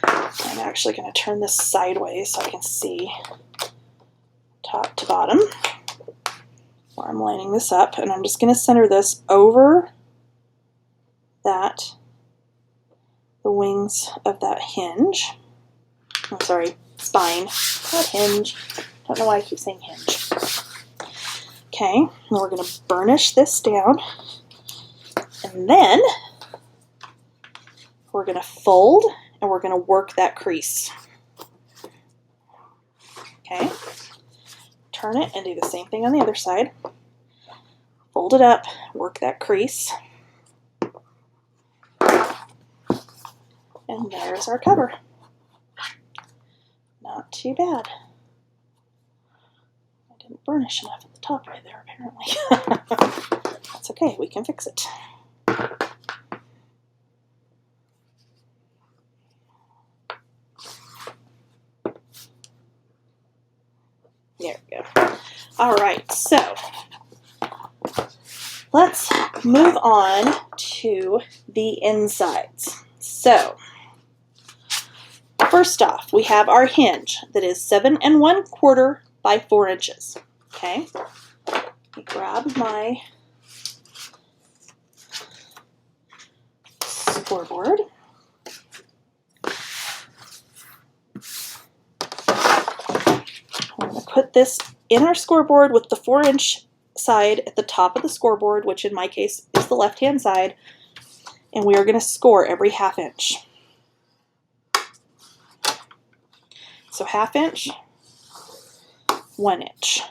I'm actually going to turn this sideways so I can see top to bottom where I'm lining this up, and I'm just going to center this over the wings of that hinge. I'm sorry, spine, not hinge. Don't know why I keep saying hinge. Okay, and we're going to burnish this down, and then we're going to fold and we're going to work that crease. Okay, turn it and do the same thing on the other side. Fold it up, work that crease. And there's our cover. Not too bad. I didn't burnish enough at the top right there, apparently. That's okay, we can fix it. There we go. All right, so let's move on to the insides. So first off, we have our hinge that is 7 1/4 by 4 inches. Okay, let me grab my scoreboard. I'm going to put this in our scoreboard with the 4-inch side at the top of the scoreboard, which in my case is the left-hand side, and we are going to score every 1/2 inch. So 1/2 inch, 1 inch,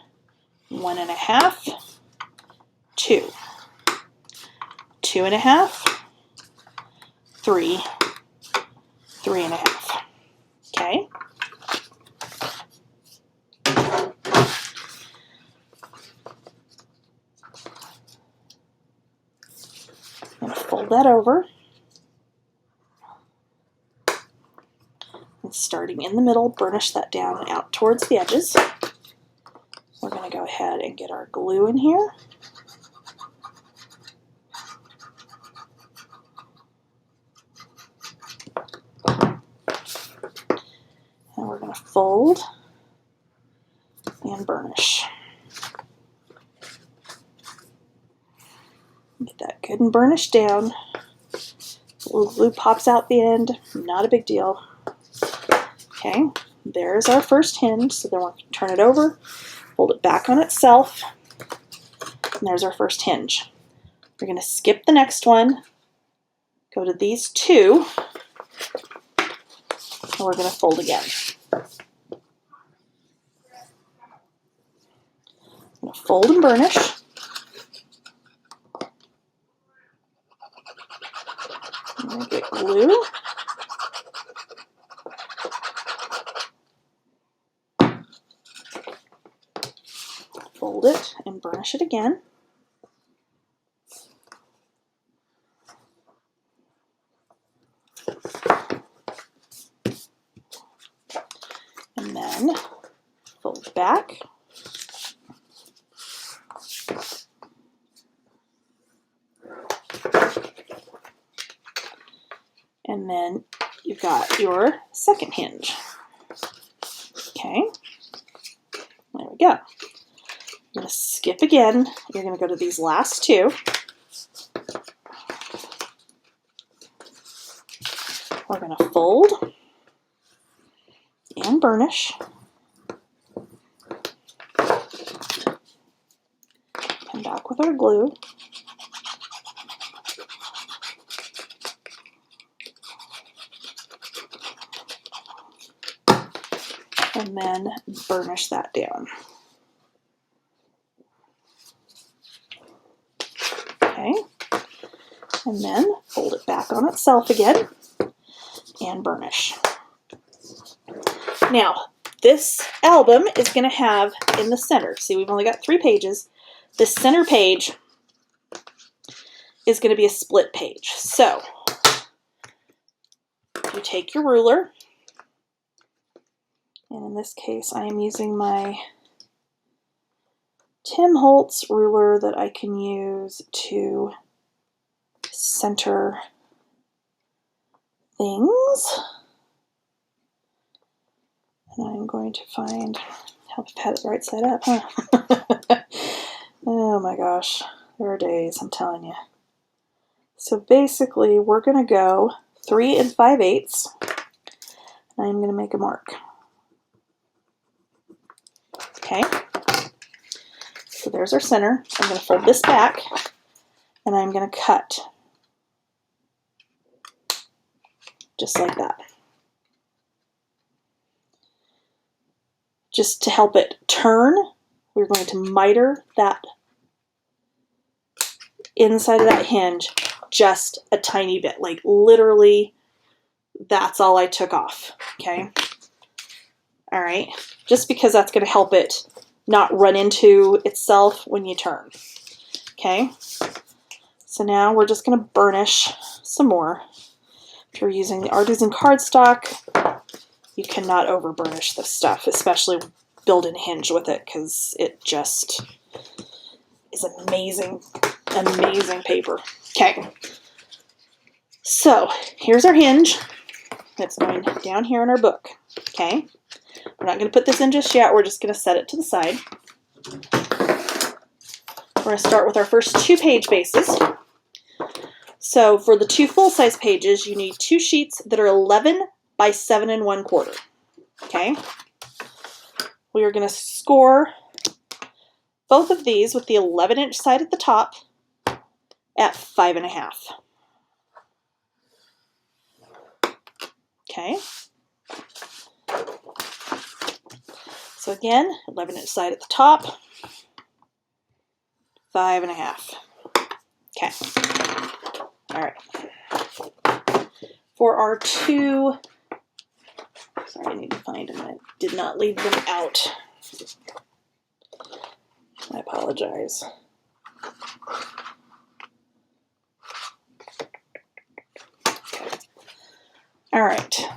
1 1/2, 2, 2 1/2, 3, 3 1/2. Okay. I'm going to fold that over. And starting in the middle, burnish that down and out towards the edges. We're going to go ahead and get our glue in here. And we're going to fold and burnish. Get that good and burnished down. A little glue pops out the end, not a big deal. Okay, there's our first hinge, so then we'll turn it over, fold it back on itself, and there's our first hinge. We're going to skip the next one, go to these two, and we're going to fold again. I'm going to fold and burnish. I'm going to get glue. Fold it and burnish it again. And then fold back. And then you've got your second hinge. Okay, there we go. I'm going to skip again. You're going to go to these last two. We're going to fold and burnish. Come back with our glue. And then burnish that down. Okay, and then fold it back on itself again and burnish. Now, this album is going to have in the center, see, we've only got 3 pages. This center page is going to be a split page. So, you take your ruler, and in this case, I am using my Tim Holtz ruler that I can use to center things. And I'm going to find, help if I had it right side up, huh? Oh my gosh, there are days, I'm telling you. So basically, we're going to go 3 5/8. I'm going to make a mark. Okay. So there's our center. I'm going to fold this back, and I'm going to cut just like that. Just to help it turn, we're going to miter that inside of that hinge just a tiny bit, like literally that's all I took off, okay? All right, just because that's going to help it not run into itself when you turn, okay? So now we're just going to burnish some more. If you're using the artisan cardstock, you cannot over burnish this stuff, especially build-in hinge with it, because it just is amazing, amazing paper. Okay, so here's our hinge. It's going down here in our book. Okay, we're not going to put this in just yet. We're just going to set it to the side. We're going to start with our first 2 page bases. So for the 2 full-size pages, you need 2 sheets that are 11 by 7 1/4. Okay, we are going to score both of these with the 11-inch side at the top at 5 1/2. Okay, so again, 11-inch side at the top, 5 1/2. Okay, all right. For our 2, sorry, I need to find them. I did not leave them out. I apologize. Okay. All right.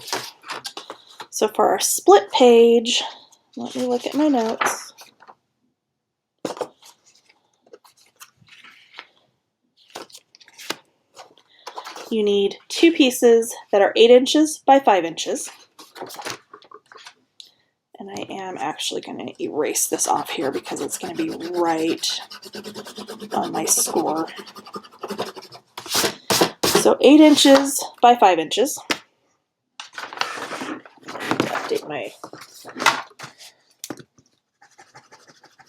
So for our split page, let me look at my notes. You need 2 pieces that are 8 inches by 5 inches. And I am actually going to erase this off here because it's going to be right on my score. So 8 inches by 5 inches. Update my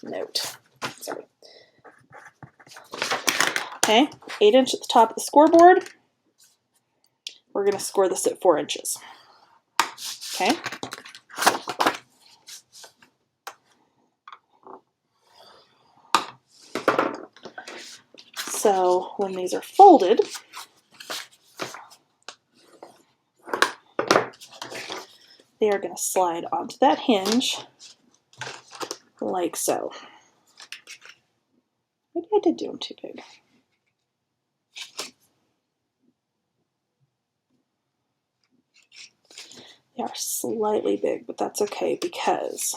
note. Sorry. Okay, 8 inch at the top of the scoreboard. We're going to score this at 4 inches. Okay. So when these are folded, they are going to slide onto that hinge like so. Maybe I did do them too big. They are slightly big, but that's okay because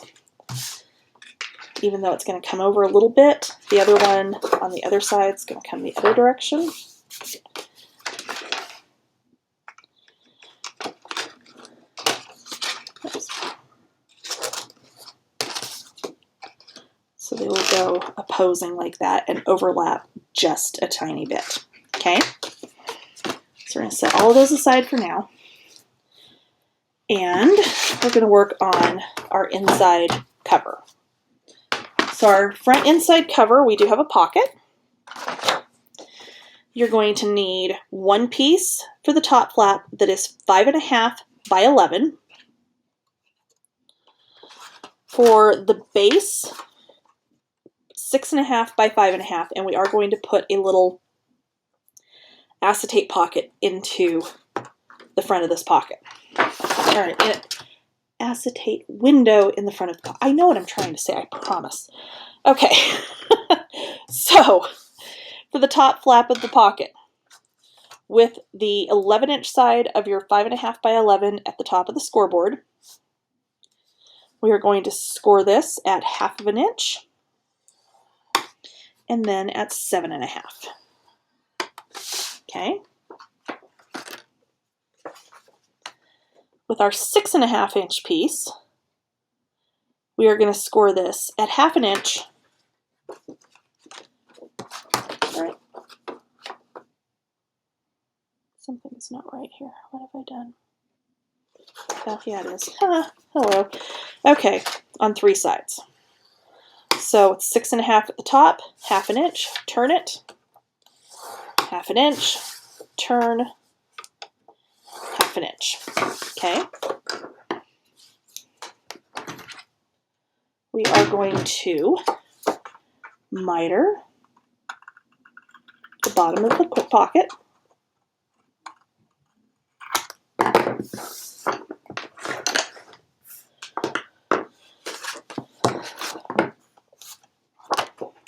even though it's going to come over a little bit, the other one on the other side is going to come the other direction. will go opposing like that and overlap just a tiny bit. Okay? So we're going to set all of those aside for now. And we're going to work on our inside cover. So our front inside cover, we do have a pocket. You're going to need one piece for the top flap that is 5.5 by 11. For the base, 6.5 by 5.5, and we are going to put a little acetate pocket into the front of this pocket. All right, acetate window in the front of the pocket. I know what I'm trying to say, I promise. Okay, so for the top flap of the pocket, with the 11-inch side of your 5.5 by 11 at the top of the scoreboard, we are going to score this at 1/2 inch and then at 7.5. Okay. With our 6.5-inch piece, we are going to score this at 1/2 inch. All right. Something's not right here. What have I done? Oh, yeah, it is. Hello. Okay, on 3 sides. So it's 6.5 at the top, 1/2 inch, turn it, 1/2 inch, turn, 1/2 inch. Okay. We are going to miter the bottom of the pocket.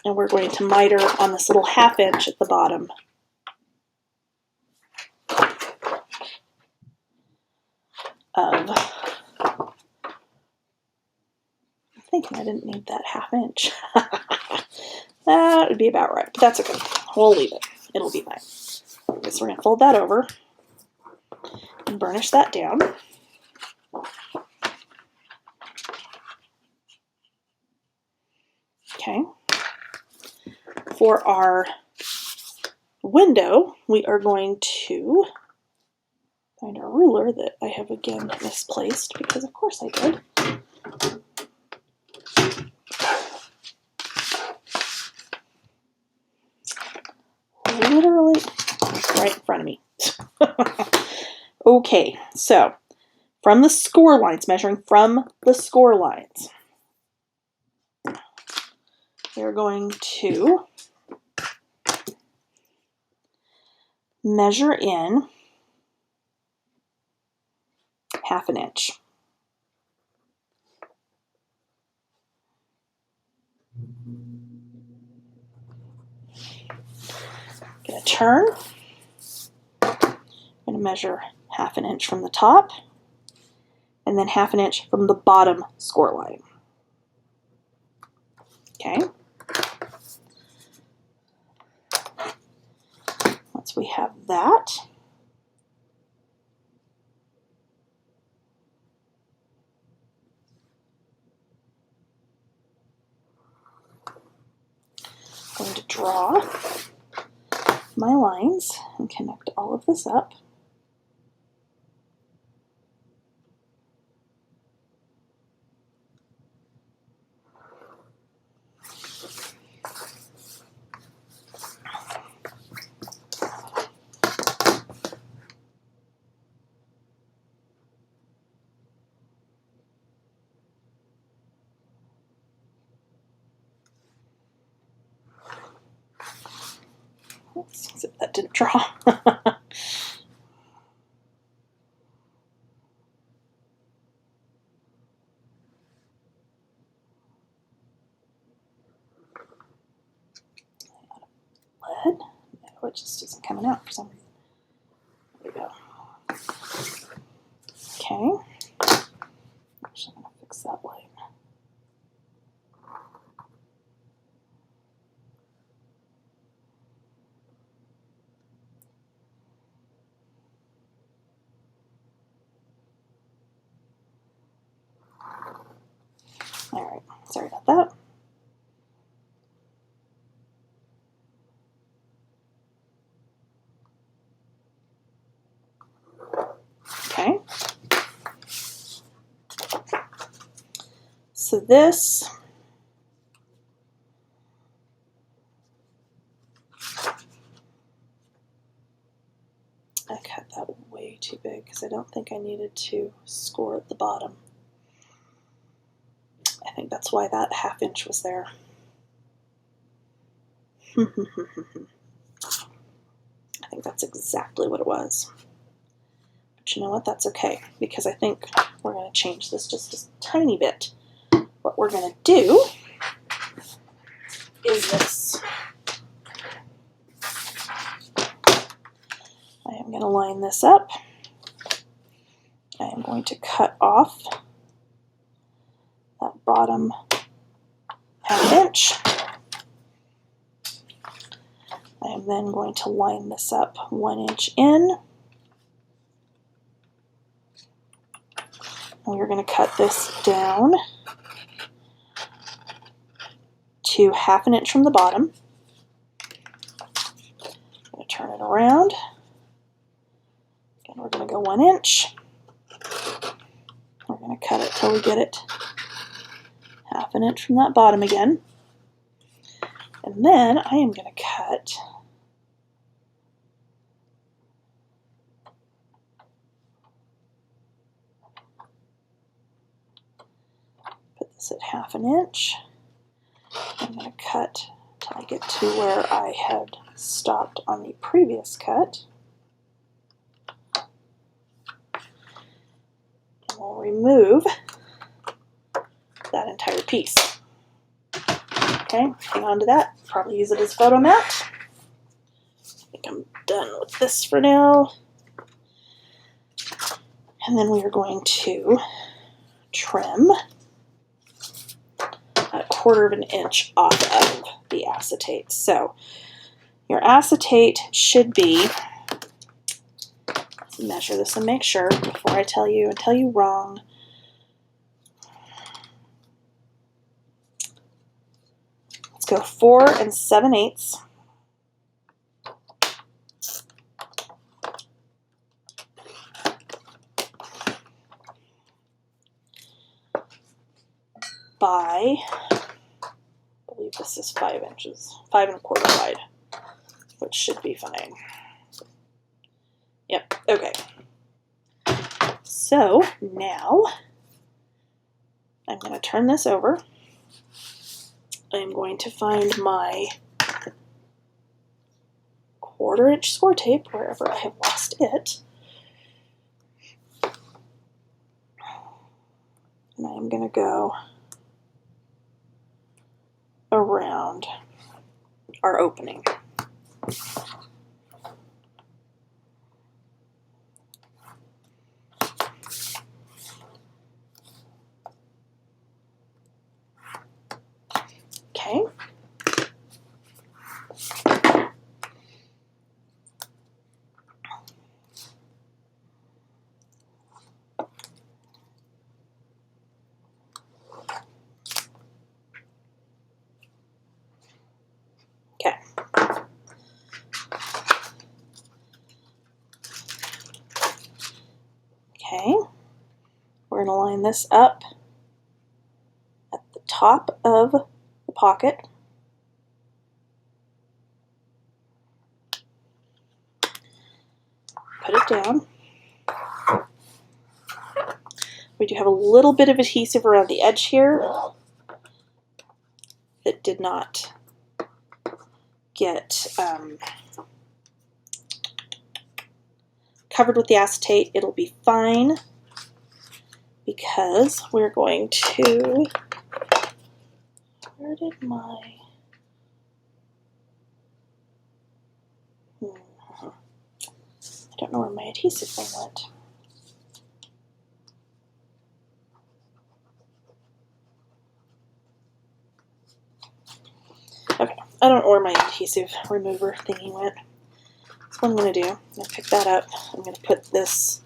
And we're going to miter on this little 1/2 inch at the bottom. I'm thinking I didn't need that 1/2 inch. That would be about right, but that's okay. We'll leave it. It'll be fine. Okay, so we're going to fold that over and burnish that down. Okay. For our window, we are going to find our ruler that I have again misplaced, because of course I did. Literally right in front of me. Okay, so from the score lines, measuring from the score lines, we're going to measure in 1/2 inch. Going to turn. I'm going to measure 1/2 inch from the top, and then 1/2 inch from the bottom score line. Okay. Once we have that, I'm going to draw my lines and connect all of this up. Oops, except that didn't draw. Lead? No, it just isn't coming out for some reason. There we go. Okay. Actually, I'm going to fix that light. All right, sorry about that. So this, I cut that way too big because I don't think I needed to score at the bottom. I think that's why that 1/2 inch was there. I think that's exactly what it was. But you know what? That's okay, because I think we're going to change this just a tiny bit. What we're going to do is this. I am going to line this up. I am going to cut off that bottom 1/2 inch. I am then going to line this up 1 inch in. And we're going to cut this down to 1/2 inch from the bottom. I'm going to turn it around. Again, we're going to go 1 inch. We're going to cut it till we get it 1/2 inch from that bottom again. And then I am going to cut at 1/2 inch. I'm going to cut till I get to where I had stopped on the previous cut. And we'll remove that entire piece. Okay, hang on to that. Probably use it as photo mat. I think I'm done with this for now. And then we are going to trim a 1/4 inch off of the acetate. So your acetate should be, let's measure this and make sure before I tell you wrong. Let's go 4 7/8. By, I believe this is 5 inches, 5 1/4 wide, which should be fine. Yep, okay. So now I'm going to turn this over. I'm going to find my 1/4 inch score tape wherever I have lost it. And I'm going to go around our opening. Okay. Okay, we're going to line this up at the top of the pocket. Put it down. We do have a little bit of adhesive around the edge here that did not get covered with the acetate. It'll be fine because we're going to, where did my, I don't know where my adhesive thing went. Okay, I don't know where my adhesive remover thingy went. So what I'm going to do, I'm going to pick that up. I'm going to put this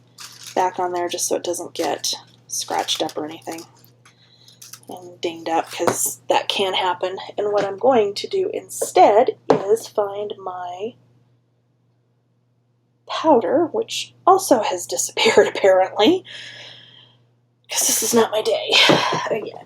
back on there just so it doesn't get scratched up or anything and dinged up, because that can happen. And what I'm going to do instead is find my powder, which also has disappeared apparently, because this is not my day again.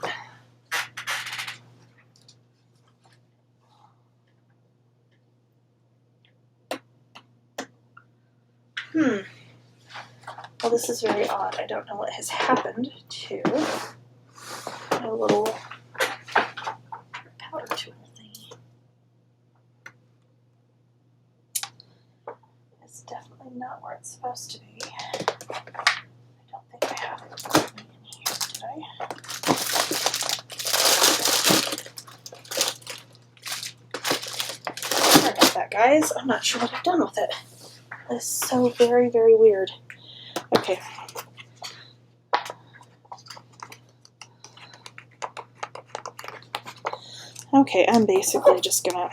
Well, this is very odd. I don't know what has happened to my little powder tool thingy. It's definitely not where it's supposed to be. I don't think I have it in here, did I? Sorry about that, guys. I'm not sure what I've done with it. It's so very, very weird. Okay. Okay, I'm basically just gonna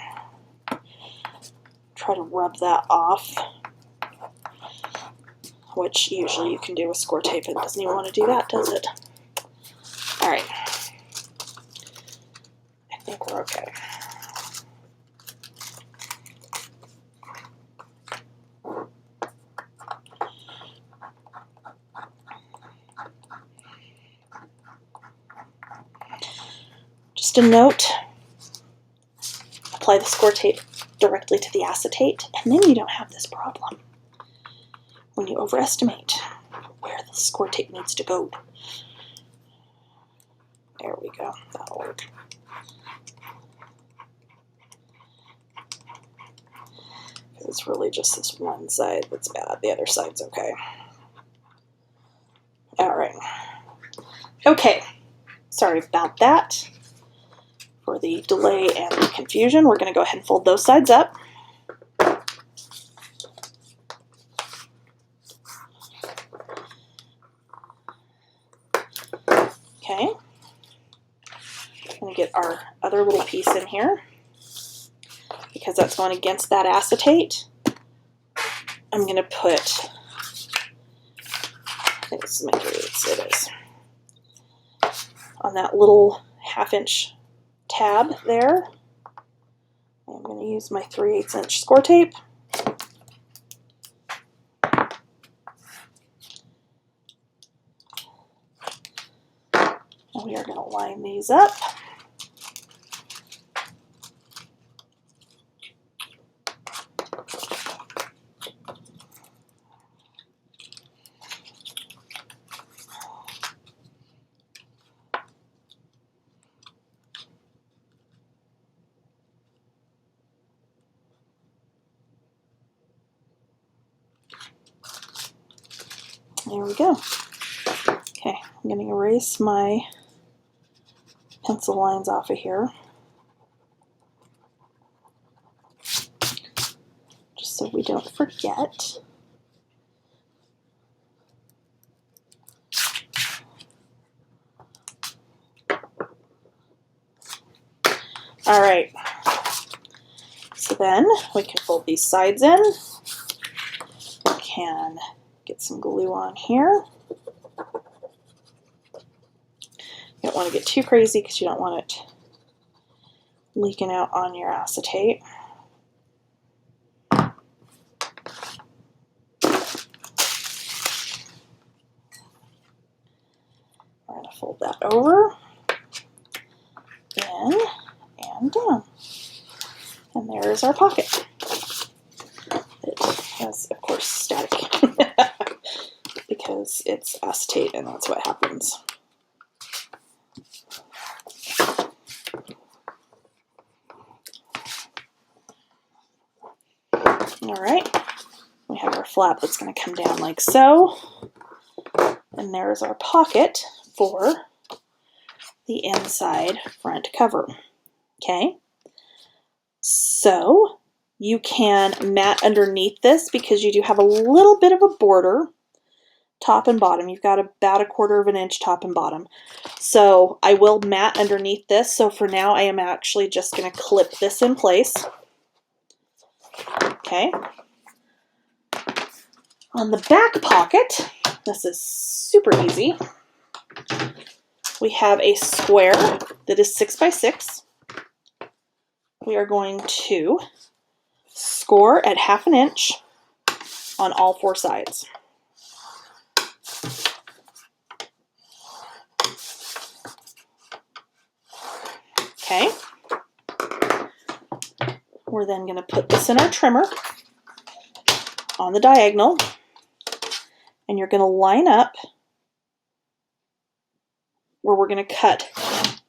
try to rub that off, which usually you can do with score tape. It doesn't even want to do that, does it? All right. I think we're okay. Just a note, apply the score tape directly to the acetate, and then you don't have this problem when you overestimate where the score tape needs to go. There we go, that'll work. It's really just this one side that's bad, the other side's okay. All right, okay, sorry about that. For the delay and the confusion, we're going to go ahead and fold those sides up. Okay. I'm going to get our other little piece in here because that's going against that acetate. I'm going to put, I think this is my 3/8, it is, on that little 1/2 inch tab there. I'm going to use my 3/8 inch score tape. And we are going to line these up. There we go. Okay, I'm going to erase my pencil lines off of here, just so we don't forget. All right, so then we can fold these sides in. We can get some glue on here. You don't want to get too crazy because you don't want it leaking out on your acetate. I'm going to fold that over, in, and down. And there is our pocket. It has, of course, static because it's acetate and that's what happens. All right, we have our flap that's going to come down like so, and there's our pocket for the inside front cover. Okay, so you can mat underneath this because you do have a little bit of a border, top and bottom. You've got about 1/4 inch top and bottom. So I will mat underneath this. So for now, I am actually just going to clip this in place. Okay. On the back pocket, this is super easy. We have a square that is 6 by 6. We are going to score at 1/2 inch on all 4 sides. Okay. We're then going to put this in our trimmer on the diagonal. and you're going to line up where we're going to cut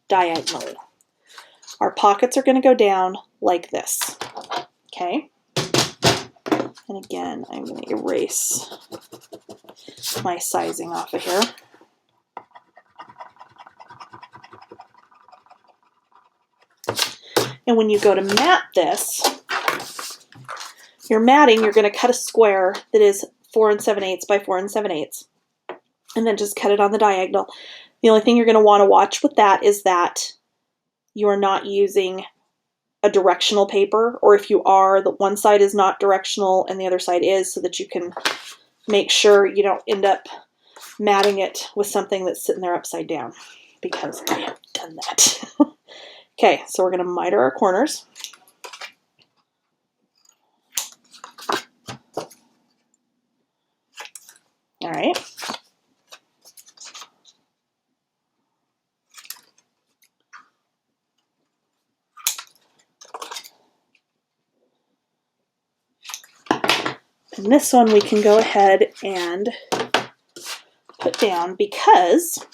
diagonally. Our pockets are going to go down like this, okay? And again, I'm going to erase my sizing off of here. And when you go to mat this, you're matting, you're going to cut a square that is 4 7/8 by 4 7/8, and then just cut it on the diagonal. The only thing you're going to want to watch with that is that you are not using a directional paper, or if you are, the one side is not directional and the other side is, so that you can make sure you don't end up matting it with something that's sitting there upside down, because I have done that. Okay, so we're going to miter our corners. All right. And this one we can go ahead and put down, because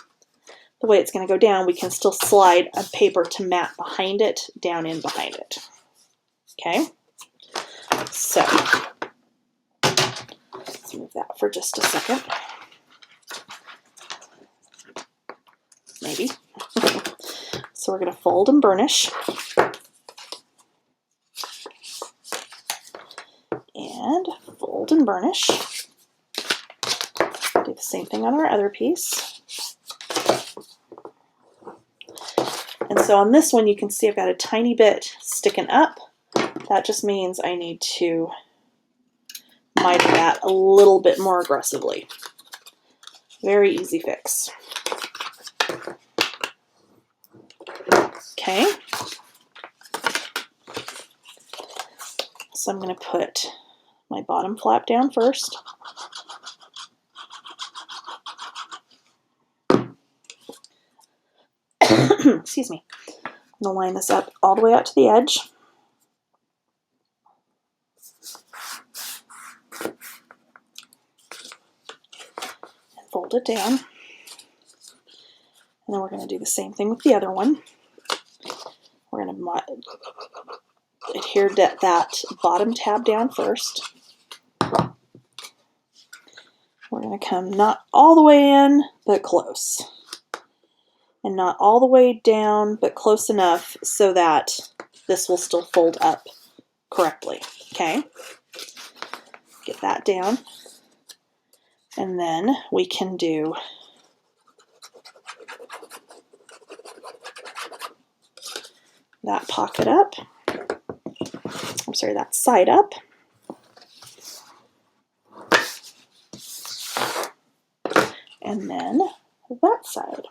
the way it's going to go down, we can still slide a paper to mat behind it, down in behind it. Okay, so let's move that for just a second. Maybe. So we're going to fold and burnish. And fold and burnish. Do the same thing on our other piece. And so on this one, you can see I've got a tiny bit sticking up. That just means I need to miter that a little bit more aggressively. Very easy fix. Okay. So I'm going to put my bottom flap down first. Excuse me. I'm going to line this up all the way out to the edge. And fold it down. And then we're going to do the same thing with the other one. We're going to adhere that bottom tab down first. We're going to come not all the way in, but close. And not all the way down, but close enough so that this will still fold up correctly. Okay? Get that down. And then we can do that pocket up. I'm sorry, that side up. And then that side.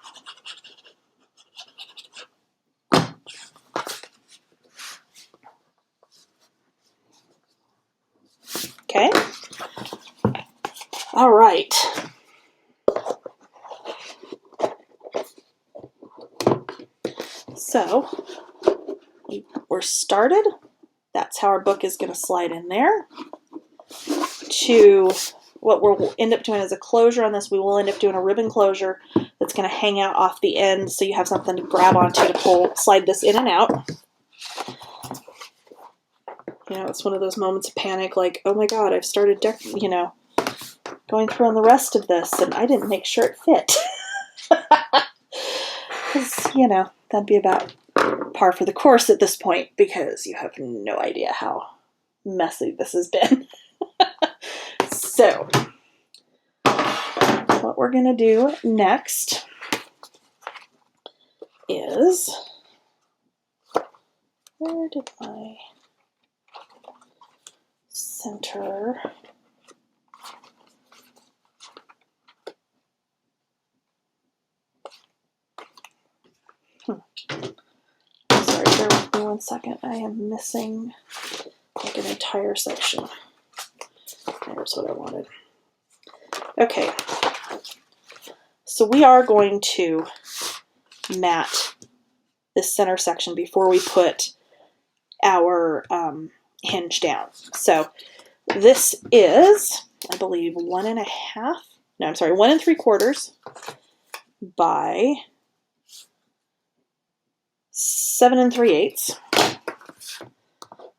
Okay. All right. So we're started. That's how our book is going to slide in there. To what we'll end up doing as a closure on this, we will end up doing a ribbon closure that's going to hang out off the end, so you have something to grab onto to slide this in and out. You know, it's one of those moments of panic, like, oh my God, I've started, going through on the rest of this, and I didn't make sure it fit. Because, that'd be about par for the course at this point, because you have no idea how messy this has been. So, what we're going to do next is, where did my center? Sorry, bear with me 1 second. I am missing like an entire section. There's what I wanted. Okay, so we are going to mat this center section before we put our hinge down. So this is, I believe, 1.5 no, I'm sorry, 1 3/4 by 7 3/8.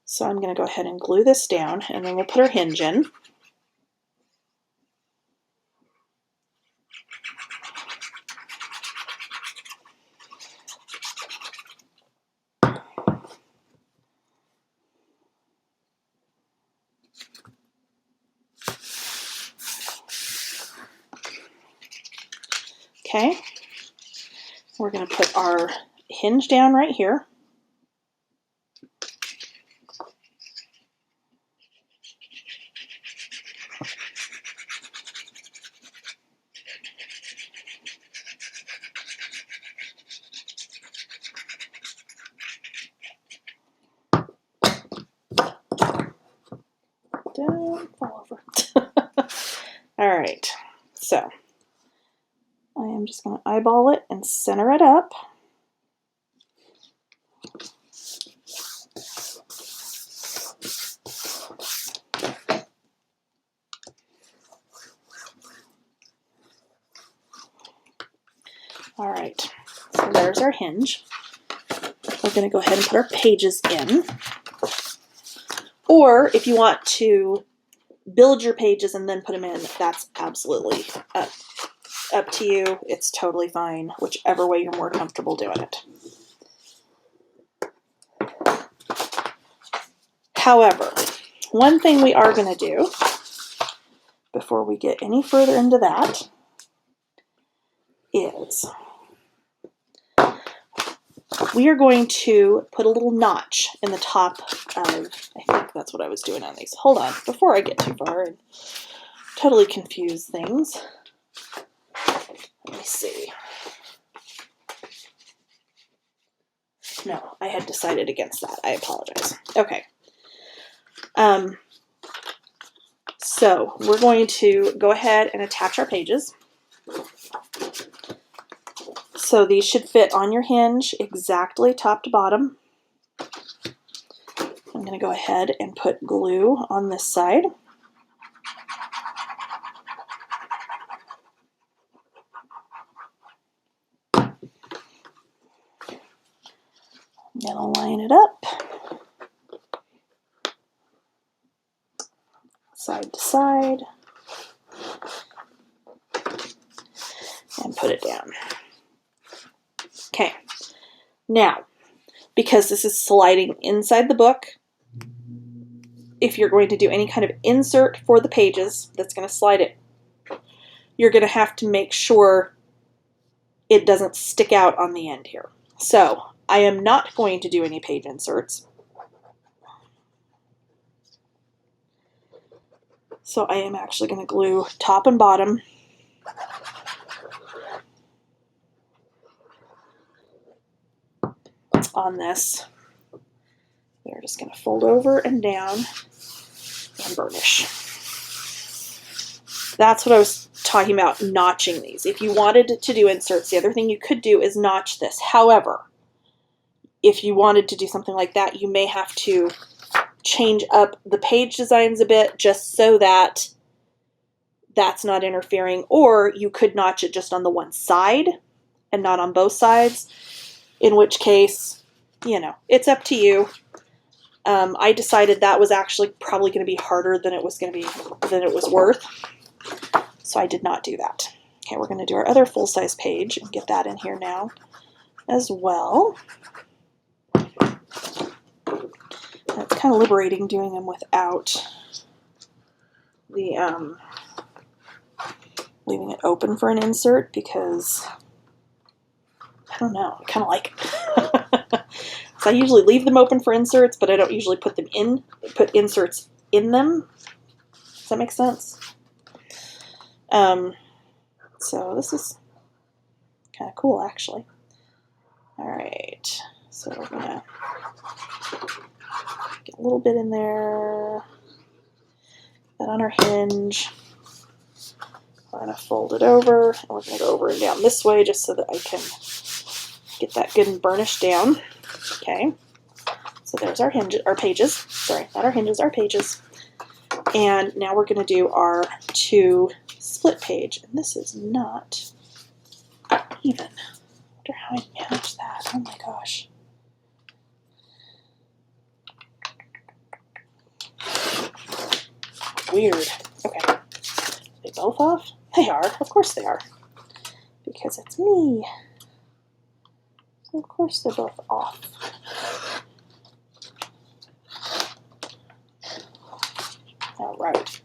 So I'm going to go ahead and glue this down, and then we'll put our hinge in. Okay, we're going to put our hinge down right here. Don't fall over. All right, so I am just going to eyeball it and center it up. All right, so there's our hinge. We're going to go ahead and put our pages in. Or if you want to build your pages and then put them in, that's absolutely up to you. It's totally fine, whichever way you're more comfortable doing it. However, one thing we are going to do before we get any further into that is we are going to put a little notch in the top of, I think that's what I was doing on these. Hold on, before I get too far and totally confuse things. Let me see. No, I had decided against that. I apologize. Okay. So we're going to go ahead and attach our pages. So these should fit on your hinge exactly top to bottom. I'm going to go ahead and put glue on this side. I'm going to line it up side to side and put it down. Okay, now because this is sliding inside the book, if you're going to do any kind of insert for the pages that's going to slide it, you're going to have to make sure it doesn't stick out on the end here. So I am not going to do any page inserts. So I am actually going to glue top and bottom. On this. We're just going to fold over and down and burnish. That's what I was talking about, notching these. If you wanted to do inserts, the other thing you could do is notch this. However, if you wanted to do something like that, you may have to change up the page designs a bit just so that that's not interfering, or you could notch it just on the one side and not on both sides, in which case, you know, it's up to you. I decided that was actually probably going to be harder than it was worth, so I did not do that. Okay, we're going to do our other full-size page and get that in here now as well. It's kind of liberating doing them without the leaving it open for an insert, because I don't know, I kind of like it. So I usually leave them open for inserts, but I don't usually put inserts in them. Does that make sense? So this is kind of cool, actually. All right, so we're gonna get a little bit in there, that on our hinge. We're gonna fold it over, and we're gonna go over and down this way just so that I can get that good and burnished down. Okay, so there's our pages. Sorry, not our hinges, our pages. And now we're gonna do our two split page, and this is not even. I wonder how I manage that. Oh my gosh. Weird. Okay. Are they both off? They are. Of course they are. Because it's me. So of course they're both off. All right.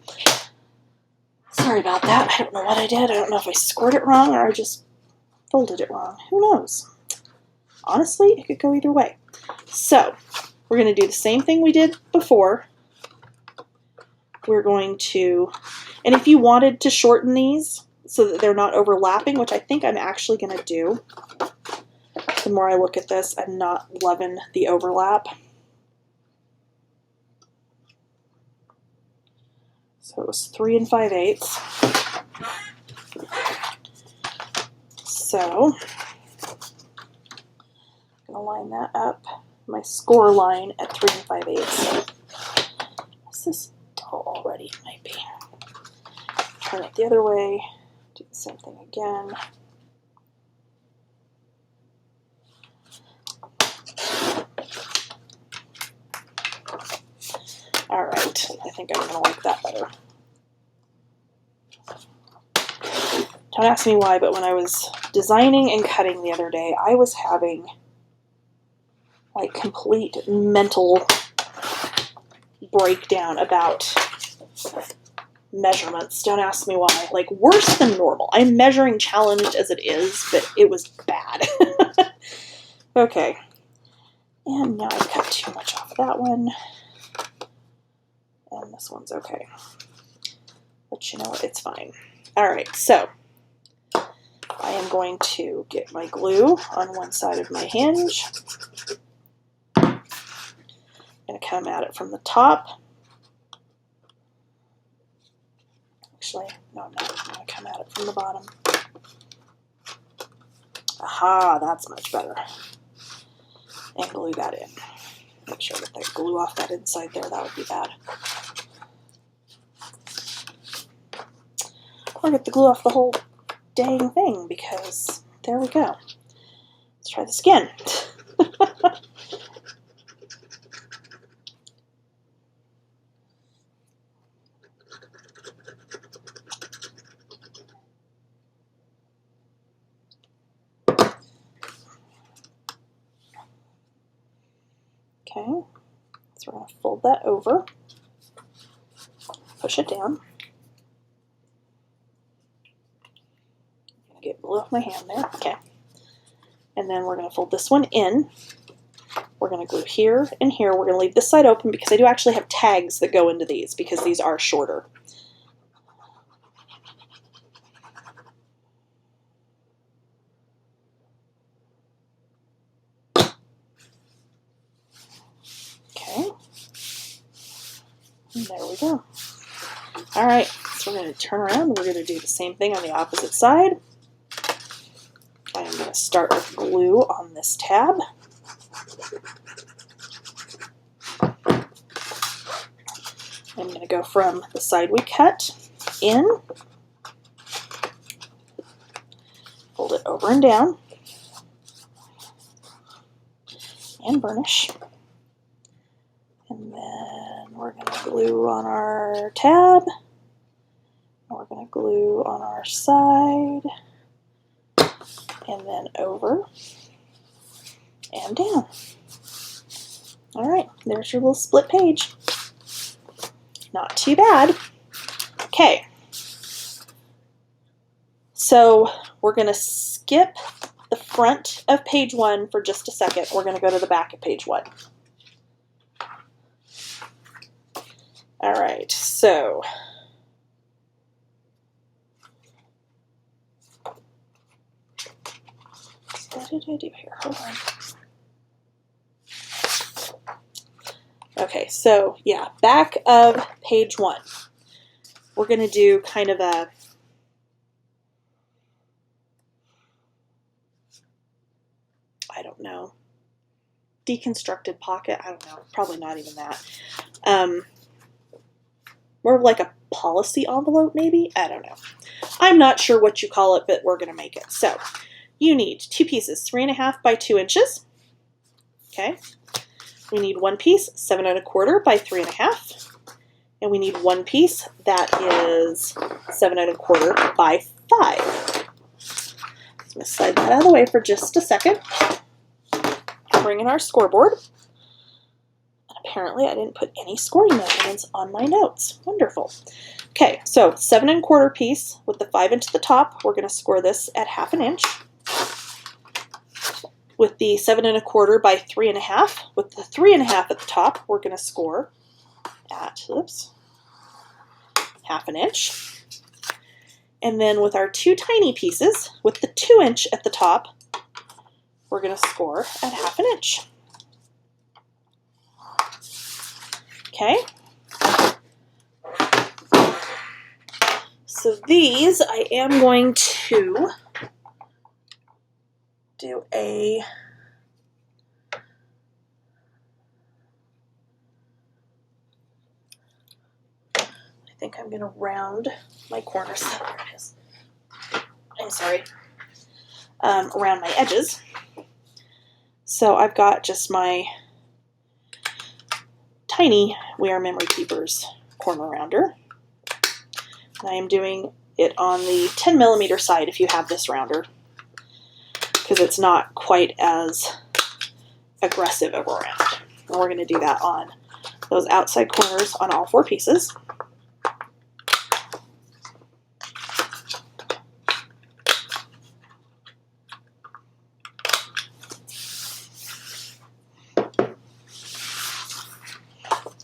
Sorry about that. I don't know what I did. I don't know if I scored it wrong or I just folded it wrong. Who knows? Honestly, it could go either way. So, we're going to do the same thing we did before. We're going to, and if you wanted to shorten these so that they're not overlapping, which I think I'm actually going to do. The more I look at this, I'm not loving the overlap. So it was 3 5/8. So I'm going to line that up, my score line at 3 5/8. Is this dull already? It might be. Turn it the other way, do the same thing again. All right, I think I'm going to like that better. Don't ask me why, but when I was designing and cutting the other day, I was having like complete mental breakdown about measurements. Don't ask me why. Like worse than normal. I'm measuring challenged as it is, but it was bad. Okay. And now I've cut too much off that one. And this one's okay. But you know what? It's fine. All right, so I am going to get my glue on one side of my hinge. I'm going to come at it from the top. Actually, no, I'm not. I'm going to come at it from the bottom. Aha, that's much better. And glue that in. Make sure that I glue off that inside there. That would be bad. Or get the glue off the whole dang thing, because there we go. Let's try this again. Okay, so we're going to fold that over, push it down. I'm going to get glue off my hand there. Okay. And then we're going to fold this one in. We're going to glue here and here. We're going to leave this side open because I do actually have tags that go into these because these are shorter. Okay. And there we go. All right, so we're going to turn around. We're going to do the same thing on the opposite side. I'm going to start with glue on this tab. I'm going to go from the side we cut in, fold it over and down, and burnish. And then we're going to glue on our tab. And we're going to glue on our side. And then over and down. All right, there's your little split page. Not too bad. Okay. So we're going to skip the front of page 1 for just a second. We're going to go to the back of page 1. All right, so what did I do here? Hold on. Okay, so yeah, back of page 1. We're going to do kind of a I don't know, deconstructed pocket. I don't know, probably not even that. More of like a policy envelope maybe? I don't know. I'm not sure what you call it, but we're going to make it. So you need 2 pieces, 3.5 by 2 inches. Okay. We need 1 piece, 7 1/4 by 3.5. And we need 1 piece that is 7 1/4 by 5. I'm going to slide that out of the way for just a second. Bring in our scoreboard. And apparently I didn't put any scoring measurements on my notes. Wonderful. Okay, so 7 1/4 piece with the 5 inch at the top, we're going to score this at 1/2 inch. With the 7 1/4 by 3.5, with the 3.5 at the top, we're going to score at, oops, 1/2 inch. And then with our 2 tiny pieces, with the 2 inch at the top, we're going to score at 1/2 inch. Okay. So these I am going to do I think I'm going to round my corners. There it is. I'm sorry. Around my edges. So I've got just my tiny We Are Memory Keepers corner rounder. And I am doing it on the 10 millimeter side if you have this rounder, because it's not quite as aggressive of a round. And we're going to do that on those outside corners on all 4 pieces.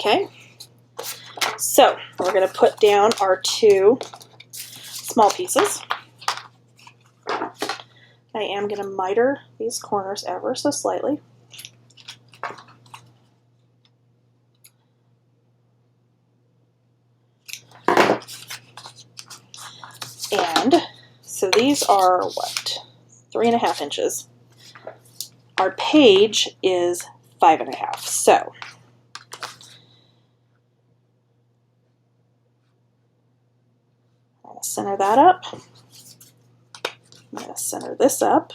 Okay, so we're going to put down our 2 small pieces. I am going to miter these corners ever so slightly. And so these are what? 3.5 inches. Our page is 5.5. So I'm going to center that up. I'm going to center this up.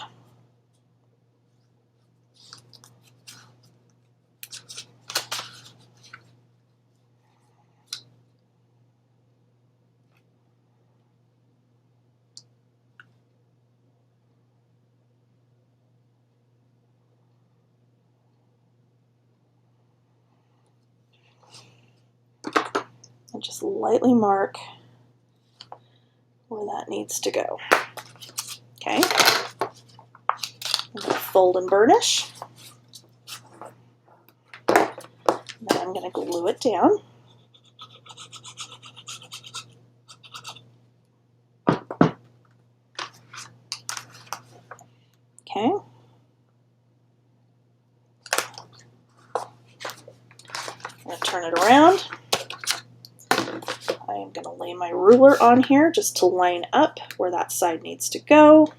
And just lightly mark where that needs to go. Okay. I'm going to fold and burnish. Then I'm going to glue it down. Okay. I'm going to turn it around. I am going to lay my ruler on here just to line up where that side needs to go.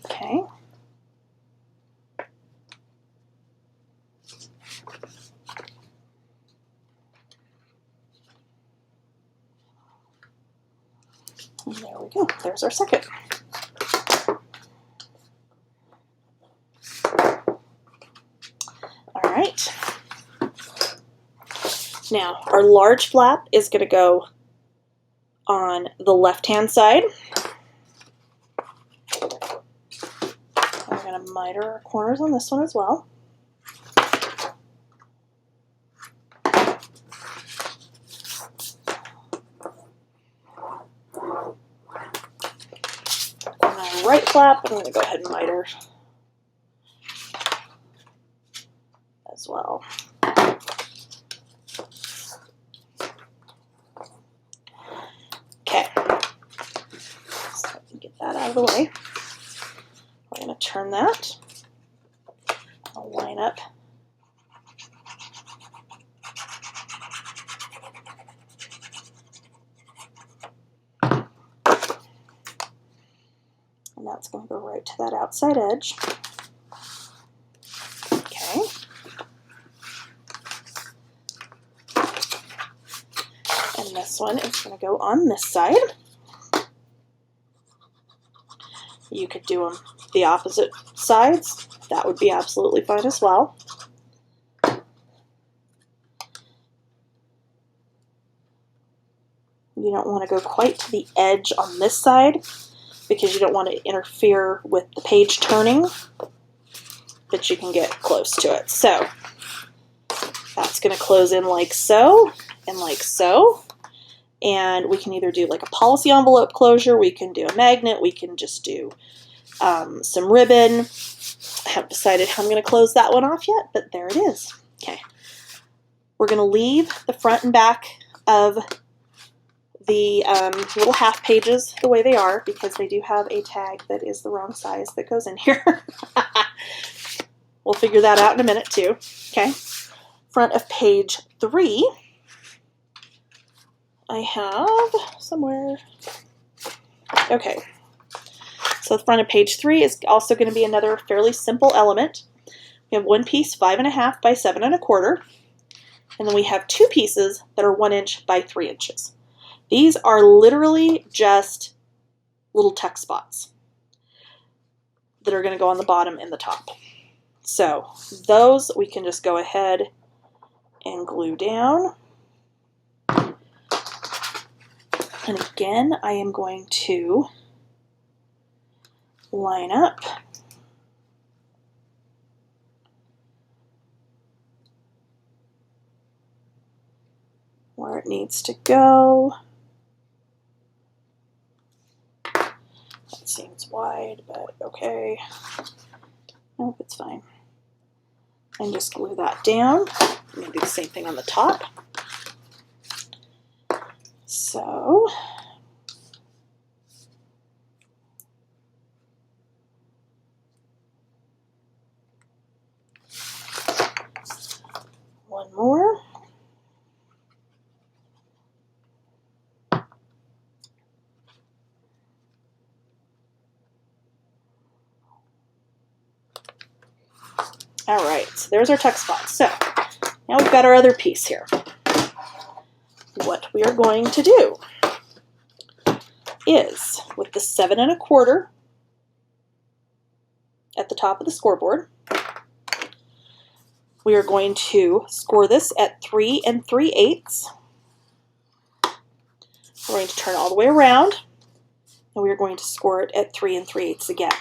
Okay. And there we go. There's our second. All right. Now, our large flap is going to go on the left-hand side. I'm going to miter our corners on this one as well. On our right flap, I'm going to go ahead and miter as well. Okay, so I can get that out of the way. We're going to turn that. I'll line up. And that's going to go right to that outside edge. And this one is going to go on this side. You could do them the opposite sides. That would be absolutely fine as well. You don't want to go quite to the edge on this side because you don't want to interfere with the page turning, but you can get close to it. So that's going to close in like so and like so. And we can either do like a policy envelope closure, we can do a magnet, we can just do some ribbon. I haven't decided how I'm going to close that one off yet, but there it is. Okay. We're going to leave the front and back of the little half pages the way they are because they do have a tag that is the wrong size that goes in here. We'll figure that out in a minute too. Okay. Front of page 3. I have somewhere. Okay. So the front of page 3 is also going to be another fairly simple element. We have one piece 5.5 by 7.25, and then we have two pieces that are 1 inch by 3 inches. These are literally just little tuck spots that are going to go on the bottom and the top. So those we can just go ahead and glue down. And again, I am going to line up where it needs to go. That seems wide, but okay. Nope, it's fine. And just glue that down. I'm going to do the same thing on the top. So one more. All right, so there's our tuck spots. So now we've got our other piece here. What we are going to do is, with the 7.25 at the top of the scoreboard, we are going to score this at 3 3/8. We're going to turn all the way around, and we are going to score it at 3 3/8 again.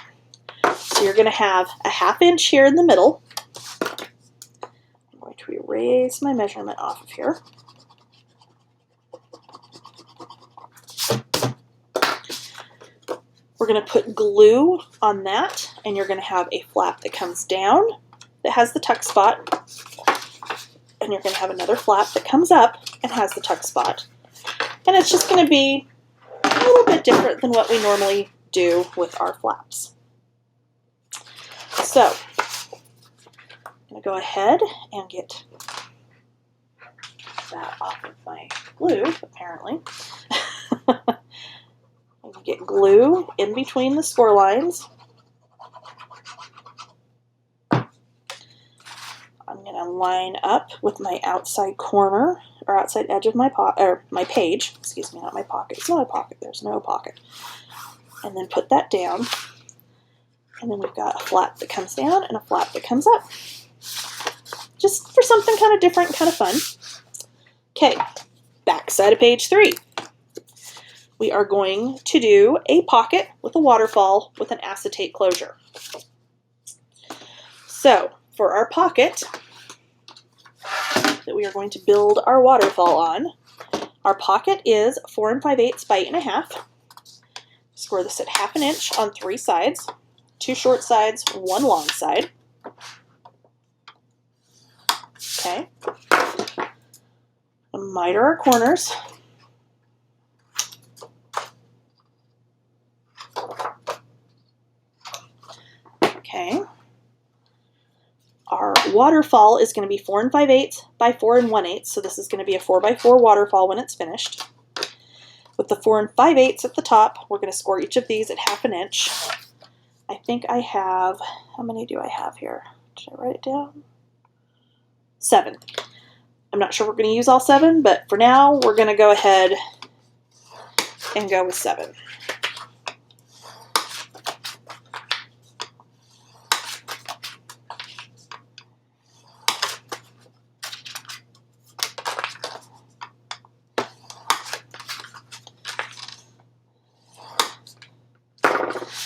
So you're going to have a 1/2 inch here in the middle. I'm going to erase my measurement off of here. We're going to put glue on that, and you're going to have a flap that comes down that has the tuck spot, and you're going to have another flap that comes up and has the tuck spot. And it's just going to be a little bit different than what we normally do with our flaps. So I'm going to go ahead and get that off of my glue, apparently. I'm going to get glue in between the score lines. I'm going to line up with my outside corner or outside edge of my page. Excuse me, not my pocket. It's not a pocket. There's no pocket. And then put that down. And then we've got a flap that comes down and a flap that comes up. Just for something kind of different, kind of fun. Okay, back side of page 3. We are going to do a pocket with a waterfall with an acetate closure. So for our pocket that we are going to build our waterfall on, our pocket is 4 5/8 by 8.5. Score this at 1/2 inch on 3 sides, 2 short sides, 1 long side. Okay. And miter our corners. Okay. Our waterfall is going to be 4 5/8 by 4 1/8, so this is going to be a 4 by 4 waterfall when it's finished. With the 4 5/8 at the top, we're going to score each of these at 1/2 inch. I think I have, how many do I have here? Did I write it down? 7. I'm not sure we're going to use all 7, but for now, we're going to go ahead and go with 7.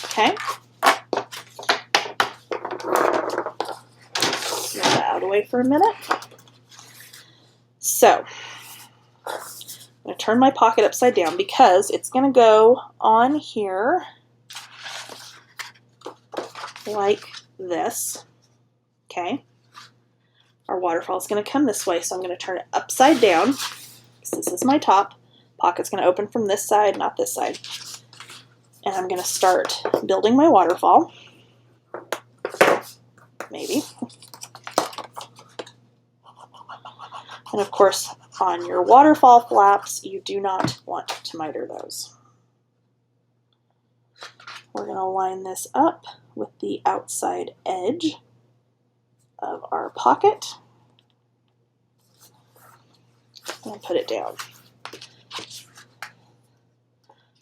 Okay. Move that out of the way for a minute. So, I'm going to turn my pocket upside down because it's going to go on here like this. Okay. Our waterfall is going to come this way, so I'm going to turn it upside down because this is my top. Pocket's going to open from this side, not this side. And I'm going to start building my waterfall. Maybe. And of course, on your waterfall flaps, you do not want to miter those. We're going to line this up with the outside edge of our pocket and put it down.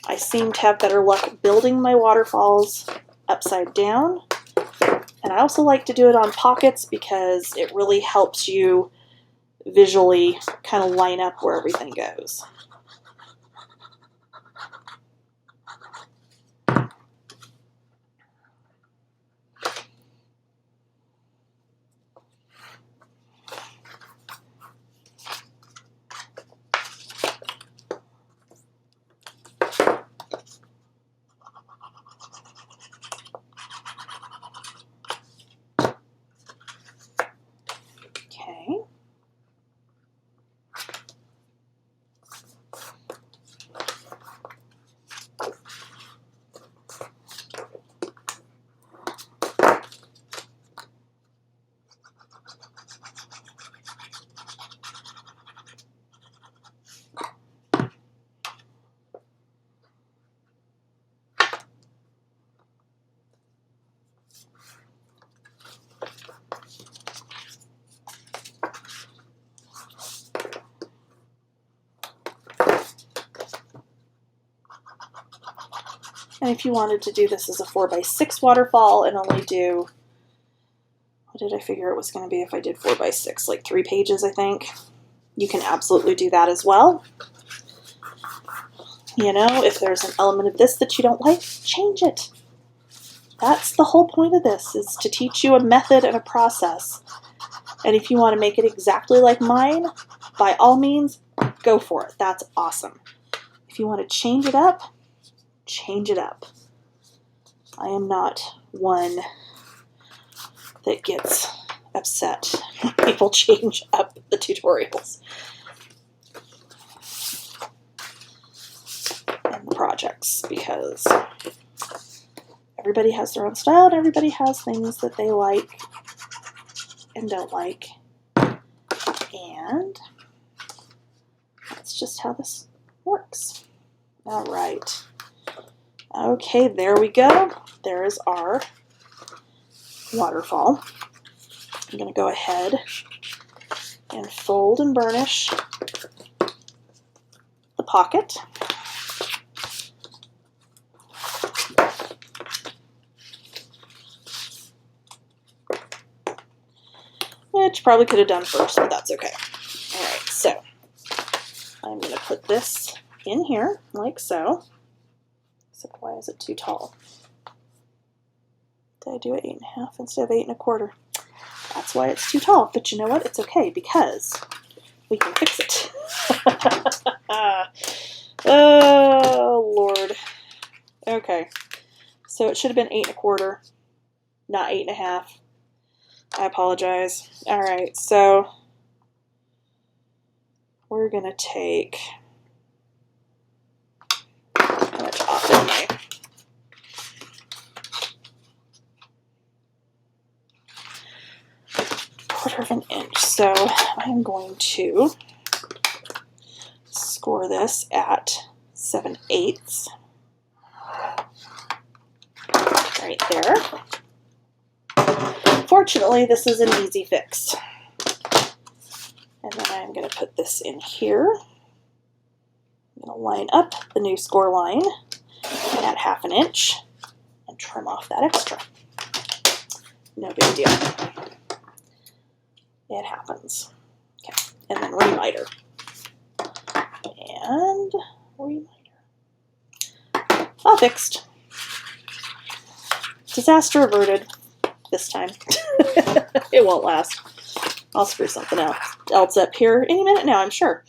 I seem to have better luck building my waterfalls upside down, and I also like to do it on pockets because it really helps you visually kind of line up where everything goes. And if you wanted to do this as a 4x6 waterfall and only do, what did I figure it was going to be if I did 4x6, like 3 pages, I think. You can absolutely do that as well. You know, if there's an element of this that you don't like, change it. That's the whole point of this, is to teach you a method and a process. And if you want to make it exactly like mine, by all means, go for it. That's awesome. If you want to change it up, change it up. I am not one that gets upset when people change up the tutorials and the projects, because everybody has their own style and everybody has things that they like and don't like. And that's just how this works. All right. Okay, there we go. There is our waterfall. I'm going to go ahead and fold and burnish the pocket. Which probably could have done first, but that's okay. All right, so I'm going to put this in here like so. Except why is it too tall? Did I do it 8.5 instead of 8.25? That's why it's too tall. But you know what? It's okay because we can fix it. Oh, Lord. Okay. So it should have been 8.25, not 8.5. I apologize. All right, so we're going to take how much off am I? Quarter of an inch. So I'm going to score this at 7/8 right there. Fortunately, this is an easy fix. And then I'm going to put this in here. I'm going to line up the new score line at 1/2 inch and trim off that extra. No big deal. It happens. Okay, and then remiter. And remiter. All fixed. Disaster averted this time. It won't last. I'll screw something else up here any minute now, I'm sure.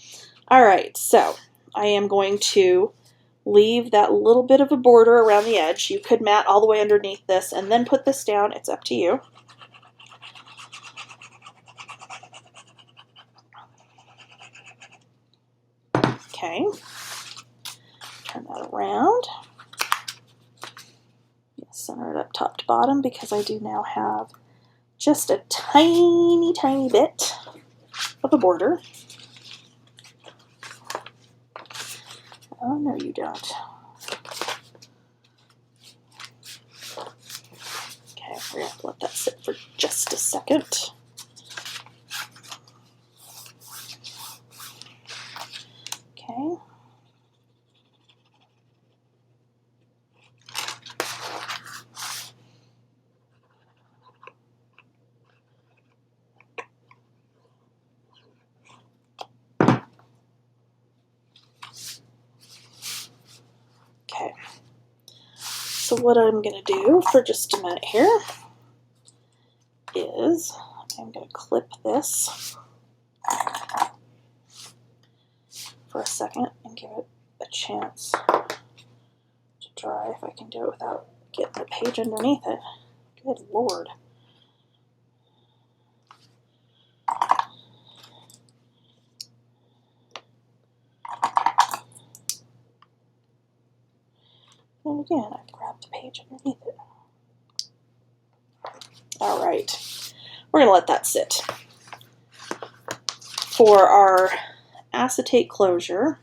All right, so I am going to leave that little bit of a border around the edge. You could mat all the way underneath this and then put this down. It's up to you. Okay, turn that around. Center it up top to bottom because I do now have just a tiny, tiny bit of a border. Oh, no, you don't. Okay, we're going to have to let that sit for just a second. Okay. Okay. So what I'm going to do for just a minute here is I'm going to clip this for a second and give it a chance to dry, if I can do it without getting the page underneath it. Good Lord. And again, I grab the page underneath it. All right, we're going to let that sit. For our acetate closure,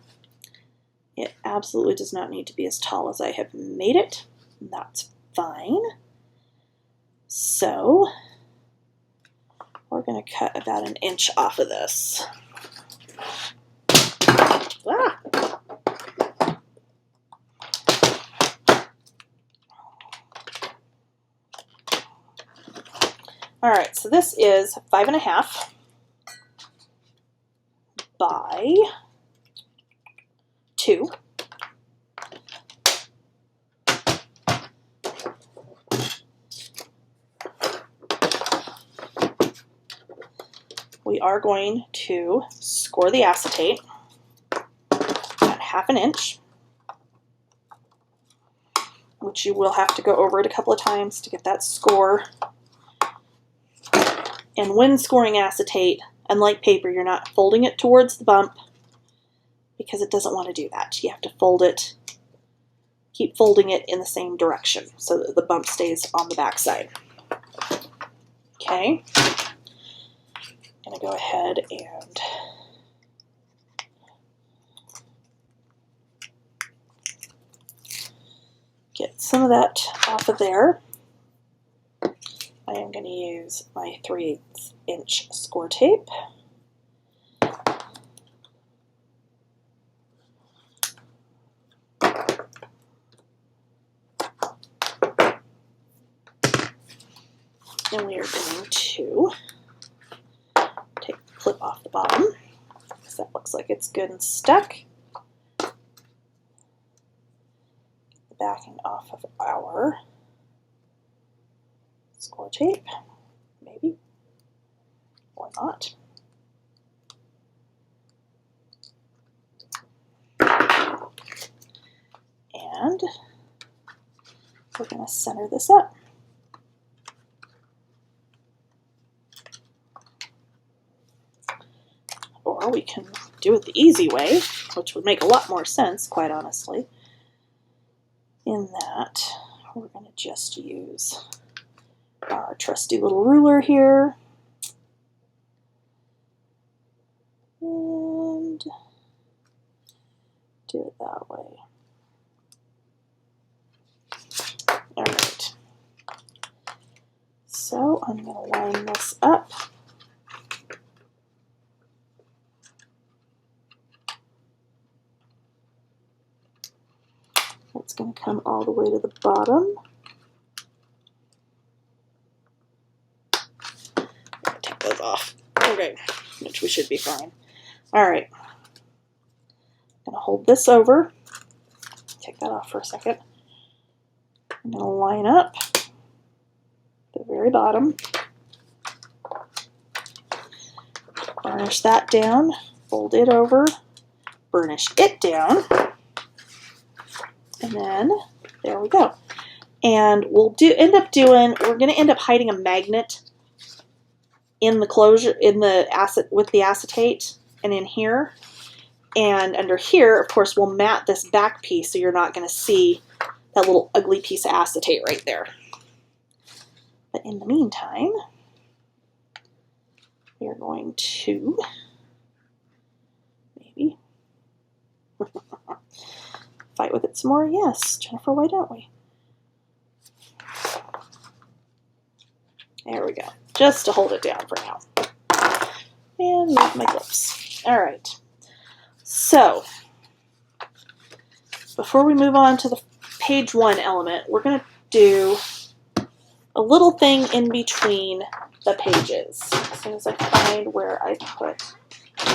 it absolutely does not need to be as tall as I have made it. That's fine. So we're going to cut about 1 inch off of this. Ah! All right, so this is 5.5 by 2. We are going to score the acetate at 1/2 inch, which you will have to go over it a couple of times to get that score. And when scoring acetate, unlike paper, you're not folding it towards the bump because it doesn't want to do that. You have to fold it, keep folding it in the same direction so that the bump stays on the back side. Okay, I'm going to go ahead and get some of that off of there. I am going to use my 3/8 inch score tape. And we are going to take the clip off the bottom because that looks like it's good and stuck. Get the backing off of our score tape, maybe, or not. And we're going to center this up. Or we can do it the easy way, which would make a lot more sense, quite honestly, in that we're going to just use our trusty little ruler here and do it that way. All right. So I'm going to line this up That's going to come all the way to the bottom. Take those off. Okay, which we should be fine. All right. I'm going to hold this over. Take that off for a second. I'm going to line up the very bottom. Burnish that down. Fold it over. Burnish it down. And then there we go. And we're going to end up hiding a magnet in the closure, with the acetate and in here. And under here, of course, we'll mat this back piece so you're not going to see that little ugly piece of acetate right there. But in the meantime, we are going to maybe fight with it some more. Yes, Jennifer, why don't we? There we go. Just to hold it down for now. And move my gloves. All right. So, before we move on to the page 1 element, we're going to do a little thing in between the pages as soon as I find where I put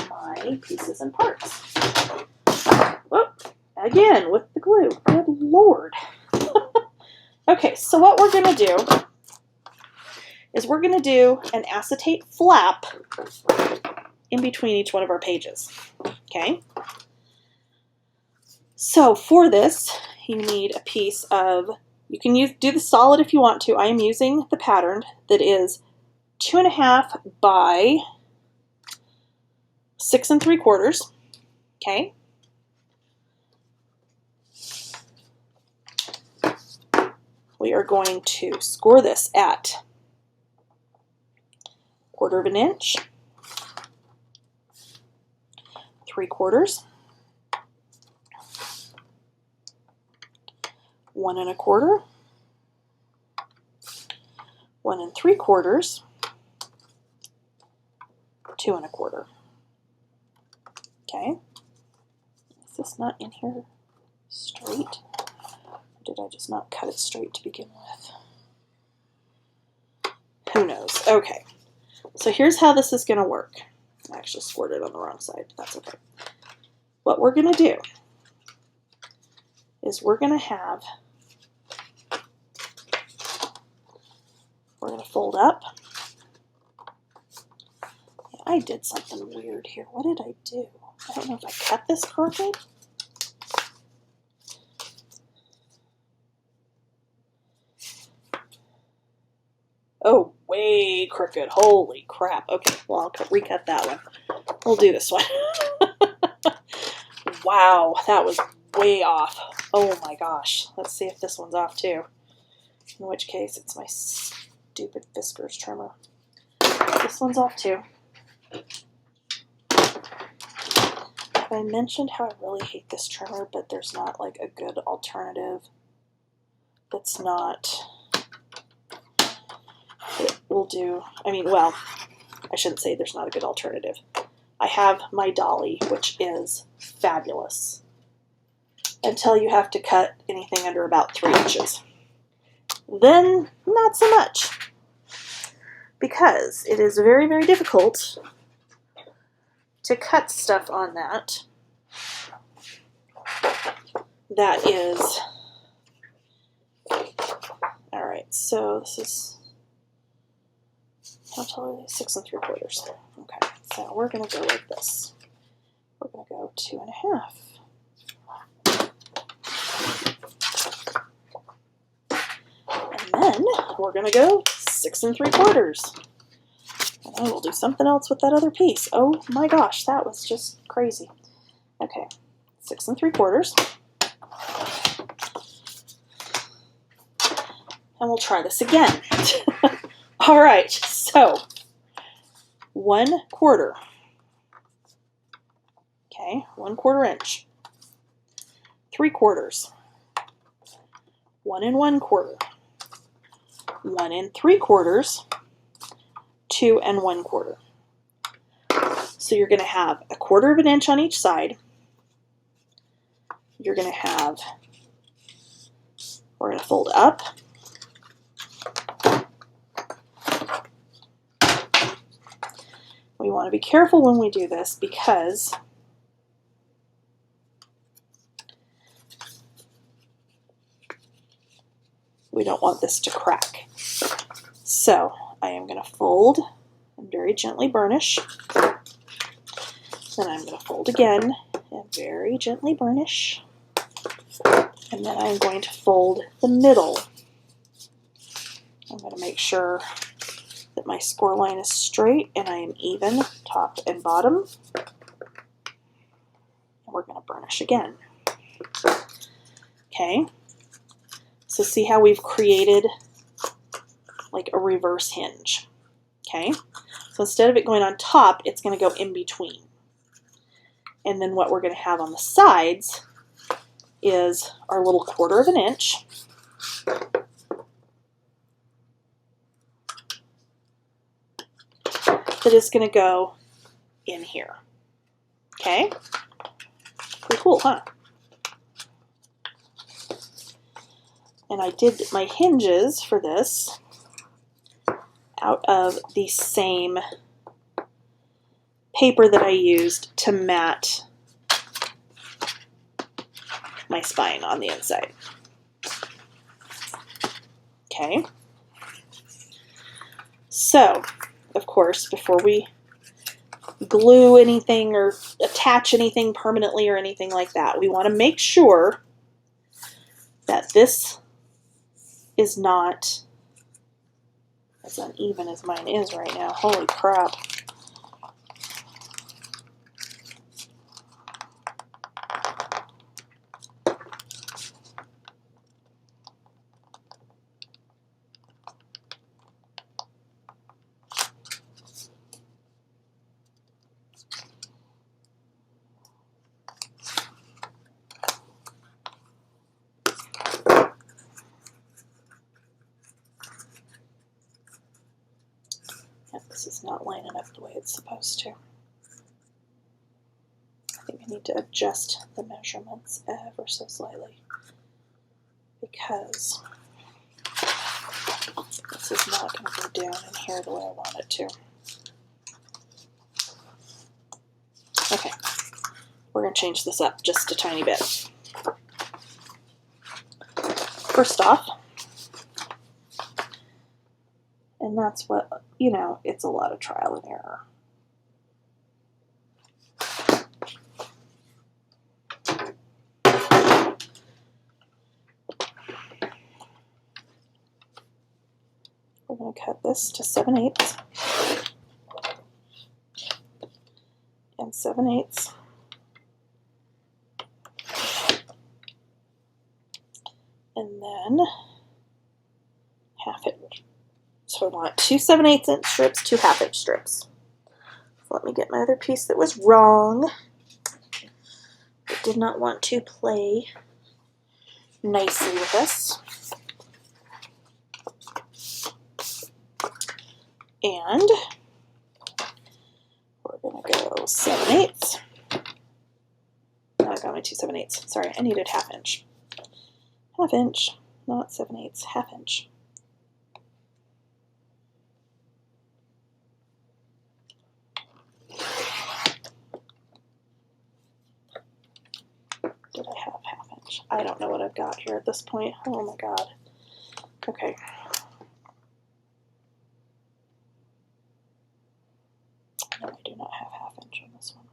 my pieces and parts. Whoop, again with the glue. Good Lord. Okay, so what we're going to do is we're going to do an acetate flap in between each one of our pages. Okay? So for this, you need a piece of, you can do the solid if you want to. I am using the pattern that is 2.5 by 6 3/4. Okay? We are going to score this at 1/4 inch, 3/4, 1 1/4, 1 3/4, 2 1/4. Okay. Is this not in here straight? Or did I just not cut it straight to begin with? Who knows? Okay. So here's how this is going to work. I actually squirted on the wrong side. That's okay. What we're going to do is we're going to fold up. I did something weird here. What did I do? I don't know if I cut this crooked. Oh, way crooked. Holy crap. Okay, well, I'll recut that one. We'll do this one. Wow, that was way off. Oh my gosh. Let's see if this one's off too. In which case, it's my stupid Fiskars trimmer. This one's off too. Have I mentioned how I really hate this trimmer, but there's not like a good alternative that's not, it will do, I mean, well, I shouldn't say there's not a good alternative. I have my dolly, which is fabulous, until you have to cut anything under about 3 inches. Then, not so much, because it is very, very difficult to cut stuff on that. That is, all right, so this is, how tall are they? 6 3/4. Okay, so we're going to go like this. We're going to go 2.5. And then we're going to go 6 3/4. And then we'll do something else with that other piece. Oh my gosh, that was just crazy. Okay, 6 3/4. And we'll try this again. All right, so 1/4. Okay, 1/4 inch. 3/4. 1 1/4. 1 3/4. 2 1/4. So you're going to have 1/4 inch on each side. You're going to have We're going to fold up. We want to be careful when we do this because we don't want this to crack. So I am going to fold and very gently burnish. Then I'm going to fold again and very gently burnish. And then I'm going to fold the middle. I'm going to make sure that my score line is straight and I am even top and bottom. And we're going to burnish again. Okay, so see how we've created like a reverse hinge. Okay, so instead of it going on top, it's going to go in between. And then what we're going to have on the sides is our little 1/4 of an inch. That is going to go in here. Okay? Pretty cool, huh? And I did my hinges for this out of the same paper that I used to mat my spine on the inside. Okay. So, of course, before we glue anything or attach anything permanently or anything like that, we want to make sure that this is not as uneven as mine is right now. Holy crap. This is not lining up the way it's supposed to. I think I need to adjust the measurements ever so slightly because this is not going to go down in here the way I want it to. Okay, we're going to change this up just a tiny bit. First off, and that's what, you know, it's a lot of trial and error. We're going to cut this to 7/8 and 7/8. And then 1/2 inch. So I want 2 7/8 inch strips, 2 1/2 inch strips. So let me get my other piece that was wrong. It did not want to play nicely with us. And we're going to go 7/8. No, I got my 2 7/8. Sorry, I needed 1/2 inch. 1/2 inch, not 7/8, 1/2 inch. Did I have 1/2 inch? I don't know what I've got here at this point. Oh my god. Okay. No, I do not have 1/2 inch on this one.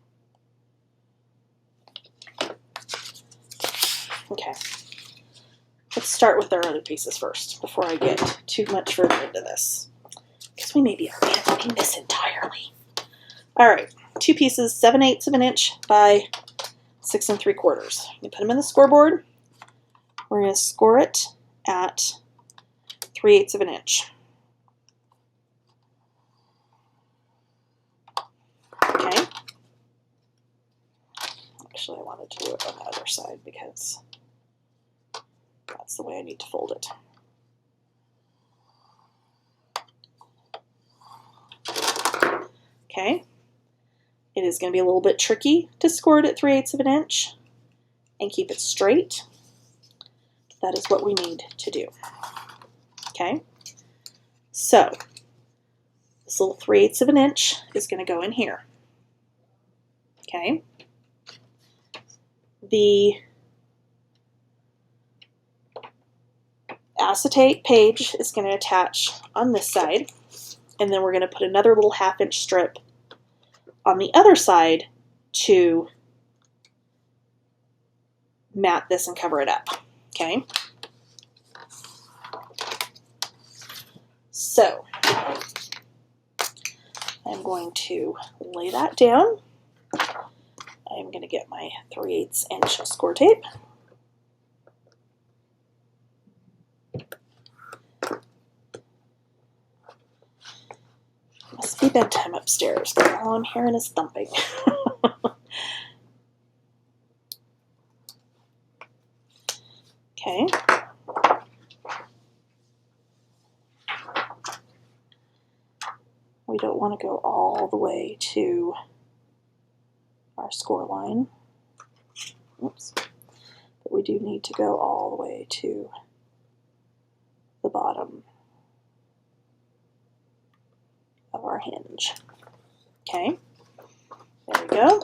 Okay. Let's start with our other pieces first before I get too much further into this, because we may be abandoning this entirely. All right, 2 pieces, 7/8 of an inch by 6 3/4. You put them in the scoreboard. We're going to score it at 3/8 of an inch. Okay. Actually, I wanted to do it on the other side because that's the way I need to fold it. Okay. It is going to be a little bit tricky to score it at 3/8 of an inch and keep it straight. that is what we need to do. Okay, so this little 3/8 of an inch is going to go in here. Okay, the acetate page is going to attach on this side, and then we're going to put another little 1/2 inch strip on the other side to mat this and cover it up. Okay, so I'm going to lay that down. I'm going to get my 3/8 inch score tape. Must be bedtime upstairs, because all I'm hearing is thumping. Okay. We don't want to go all the way to our score line. Oops. But we do need to go all the way to the bottom of our hinge. Okay, there we go.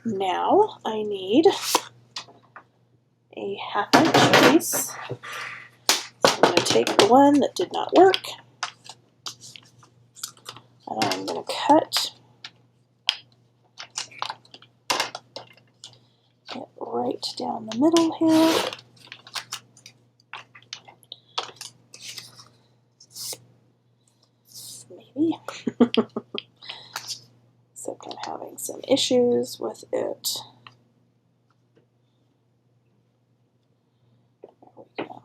Now I need a 1/2 inch piece. So I'm going to take the one that did not work, and I'm going to cut it right down the middle here. Maybe. Except I'm having some issues with it. There we go.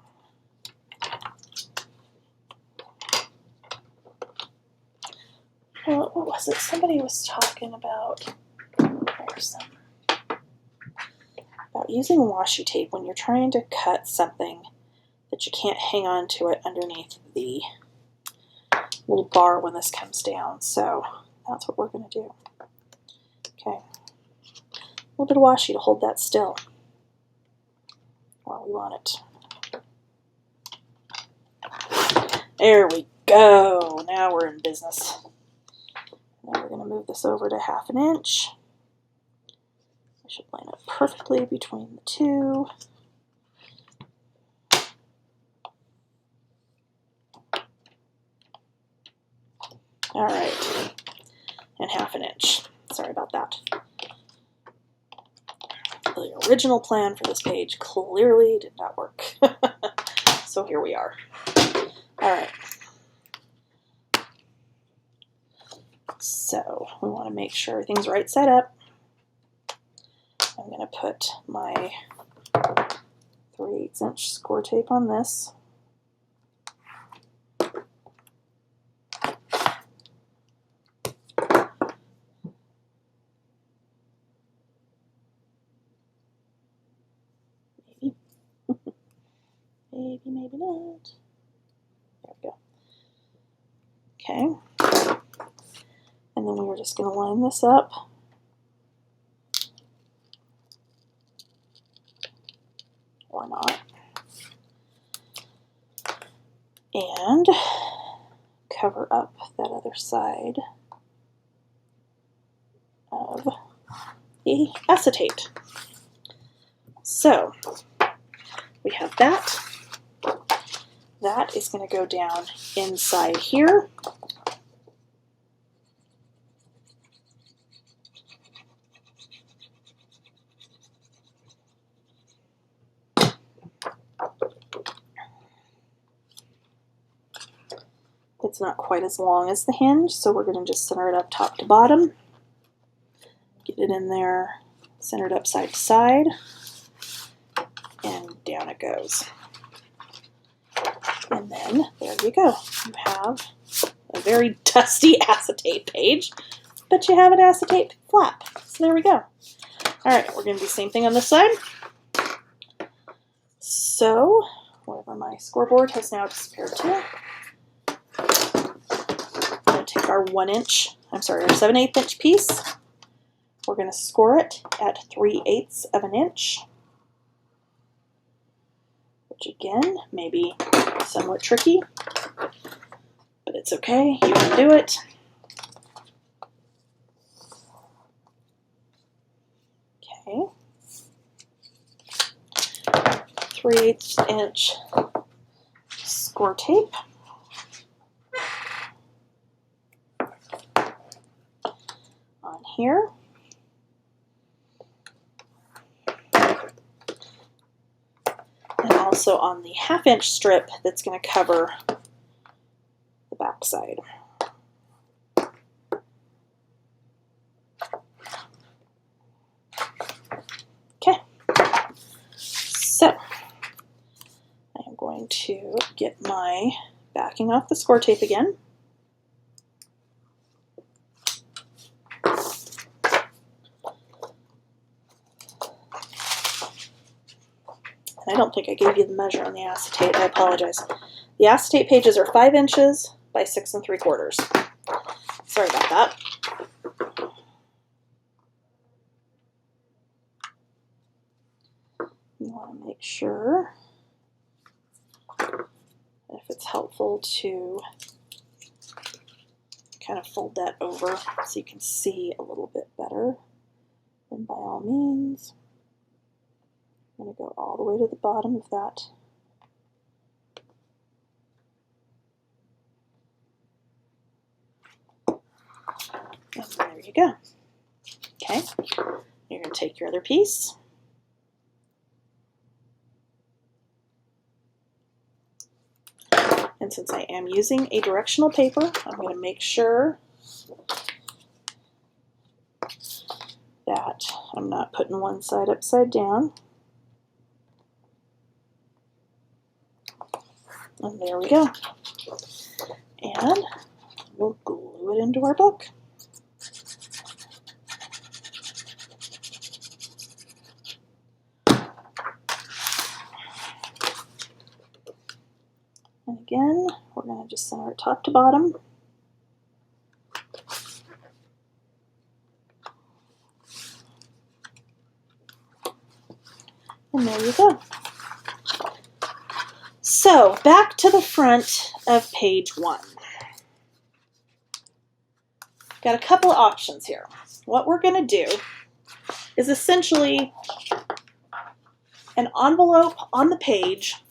Well, what was it? Somebody was talking about, about using washi tape when you're trying to cut something that you can't hang on to it underneath the little bar when this comes down. So that's what we're going to do. Okay, a little bit of washi to hold that still while we want it. There we go. Now we're in business. Now we're going to move this over to 1/2 inch. I should line up perfectly between the two. All right, and 1/2 inch. Sorry about that. The original plan for this page clearly did not work. So here we are. All right. So we want to make sure everything's right set up. I'm going to put my 3/8 inch score tape on this. Maybe, maybe not. There we go. Okay. And then we're just going to line this up. Or not. And cover up that other side of the acetate. So we have that. That is going to go down inside here. It's not quite as long as the hinge, so we're going to just center it up top to bottom. Get it in there, centered up side to side, and down it goes. And then there you go. You have a very dusty acetate page, but you have an acetate flap. So there we go. All right, we're going to do the same thing on this side. So wherever my scoreboard has now disappeared to, we're going to take our 7/8 inch piece. We're going to score it at 3/8 of an inch. which again, maybe somewhat tricky, but it's okay, you can do it. Okay. 3/8 inch score tape. On here. And also on the 1/2 inch strip that's going to cover the back side. Okay, so I am going to get my backing off the score tape again. And I don't think I gave you the measure on the acetate. I apologize. The acetate pages are 5 inches by 6 3/4. Sorry about that. You want to make sure if it's helpful to kind of fold that over so you can see a little bit better. And by all means, I'm going to go all the way to the bottom of that. And there you go. Okay, you're going to take your other piece. And since I am using a directional paper, I'm going to make sure that I'm not putting one side upside down. And there we go. And we'll glue it into our book. And again, we're going to just center it top to bottom. And there you go. So back to the front of page 1. Got a couple of options here. What we're going to do is essentially an envelope on the page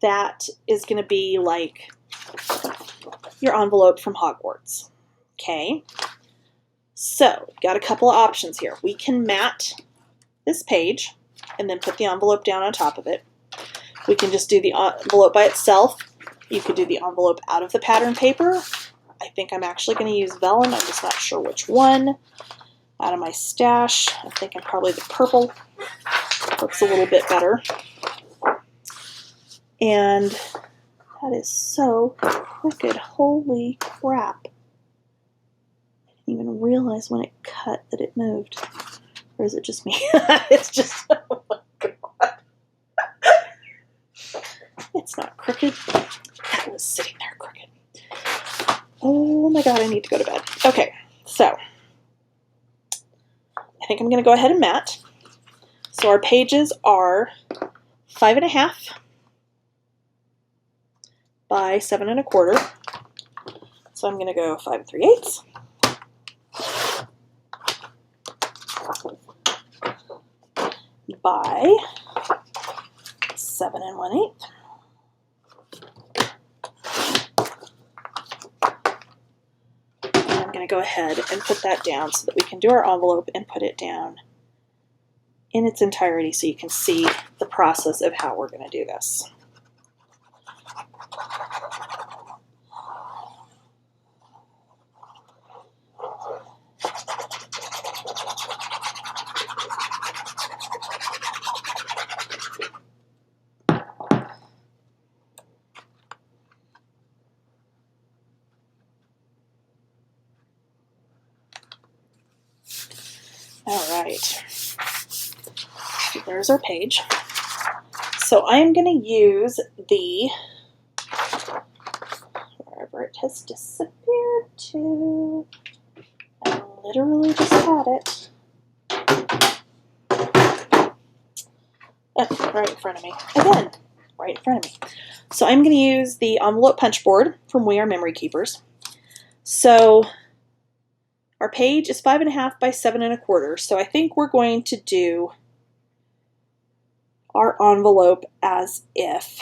that is going to be like your envelope from Hogwarts. Okay, so got a couple of options here. We can mat this page and then put the envelope down on top of it. We can just do the envelope by itself. You could do the envelope out of the pattern paper. I think I'm actually going to use vellum. I'm just not sure which one. Out of my stash, I'm thinking probably the purple. Looks a little bit better. And that is so crooked. Holy crap. I didn't even realize when it cut that it moved. Or is it just me? It's just, oh my God. It's not crooked. That was sitting there crooked. Oh my God, I need to go to bed. Okay, so I think I'm going to go ahead and mat. So our pages are 5.5 by 7 1/4. So I'm going to go 5 3/8. By 7 1/8. And I'm going to go ahead and put that down so that we can do our envelope and put it down in its entirety so you can see the process of how we're going to do this. All right, so there's our page. So I am going to use the, wherever it has disappeared to, I literally just had it. Right in front of me. Again, right in front of me. So I'm going to use the envelope punch board from We Are Memory Keepers. So our page is 5.5 by 7.25. So I think we're going to do our envelope as if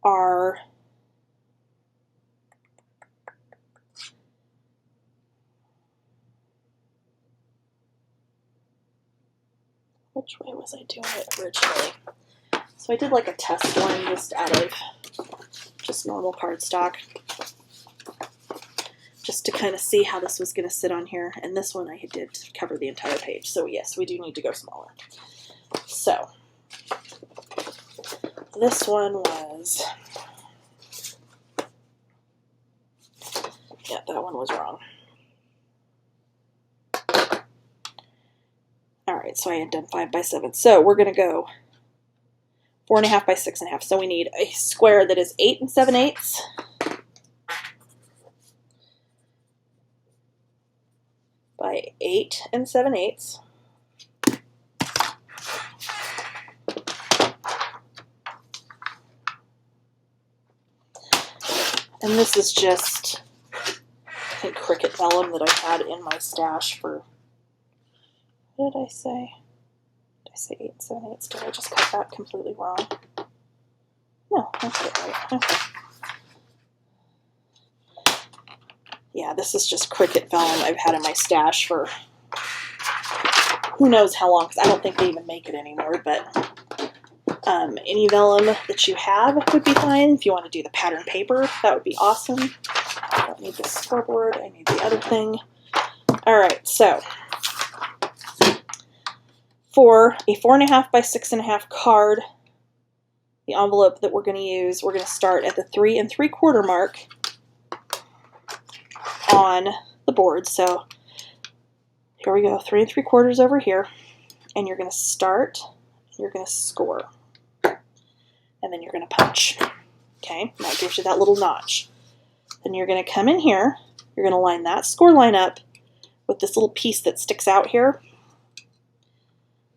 our which way was I doing it originally? So I did like a test one just out of just normal cardstock, just to kind of see how this was going to sit on here. And this one I did cover the entire page. So yes, we do need to go smaller. So this one was, yeah, that one was wrong. All right, so I had done 5 by 7. So we're going to go 4.5 by 6.5. So we need a square that is 8 7/8 by 8 7/8. And this is just, I think, cricket vellum that I had in my stash for, what did I say? Did I say 8 7/8? Did I just cut that completely wrong? No, that's it right. Okay. Yeah, this is just cricket vellum I've had in my stash for who knows how long, because I don't think they even make it anymore, but any vellum that you have would be fine. If you want to do the pattern paper, that would be awesome. I don't need this scoreboard, I need the other thing. All right, so for a 4.5 by 6.5 card, the envelope that we're going to use, we're going to start at the 3 3/4 mark on the board. So here we go, 3 3/4 over here, and you're going to start, you're going to score, and then you're going to punch. Okay, that gives you that little notch. Then you're going to come in here, you're going to line that score line up with this little piece that sticks out here,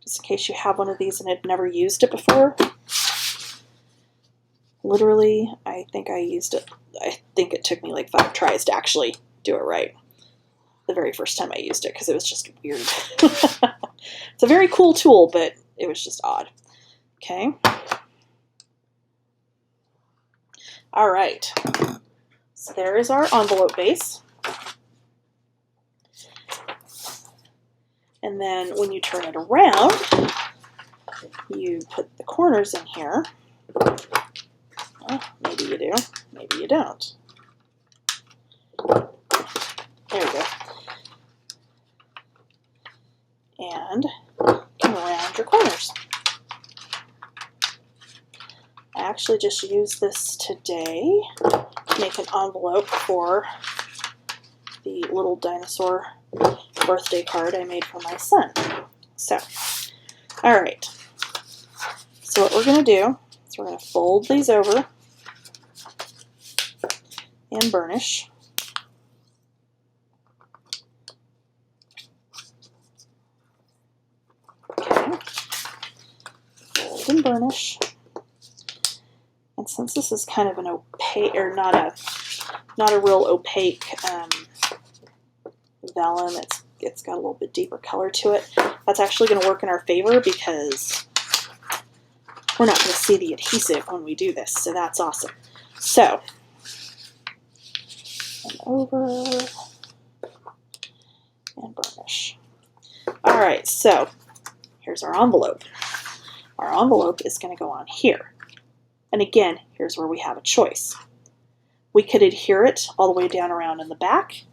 just in case you have one of these and had never used it before. Literally, I think I used it, I think it took me like 5 tries to actually do it right the very first time I used it, because it was just weird. It's a very cool tool, but it was just odd. Okay. All right. So there is our envelope base. And then when you turn it around, you put the corners in here. Well, maybe you do, maybe you don't. There you go. And come around your corners. I actually just used this today to make an envelope for the little dinosaur birthday card I made for my son. So, all right. So what we're going to do is we're going to fold these over and burnish. Okay. Fold and burnish. And since this is kind of an opaque, or not a real opaque vellum, it's got a little bit deeper color to it. That's actually going to work in our favor because we're not going to see the adhesive when we do this, so that's awesome. So, and over and burnish. All right, so here's our envelope. Our envelope is going to go on here. And again, here's where we have a choice. We could adhere it all the way down around in the back.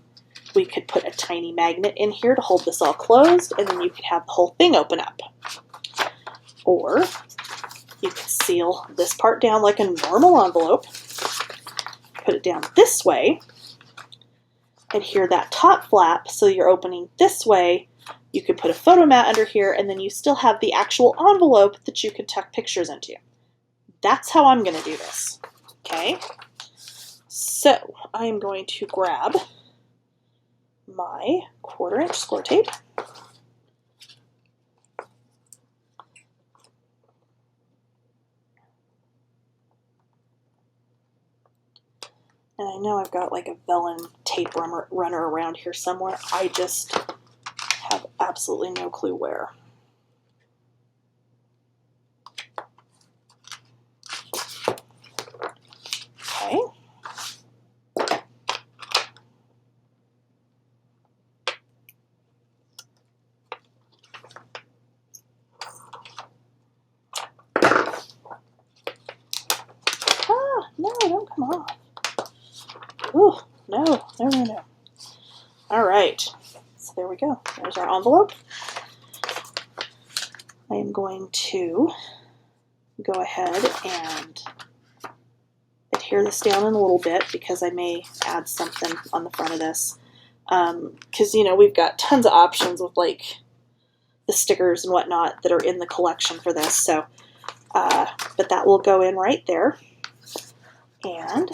We could put a tiny magnet in here to hold this all closed, and then you could have the whole thing open up. Or you could seal this part down like a normal envelope, put it down this way, adhere that top flap so you're opening this way. You could put a photo mat under here, and then you still have the actual envelope that you could tuck pictures into. That's how I'm going to do this. Okay? So I am going to grab my 1/4" score tape. And I know I've got like a vellum tape runner around here somewhere. I just have absolutely no clue where. Okay. Ah, no, don't come off. Ooh, no. All right, so there we go. There's our envelope. I am going to go ahead and adhere this down in a little bit because I may add something on the front of this. Because, you know, we've got tons of options with like the stickers and whatnot that are in the collection for this. So, but that will go in right there. And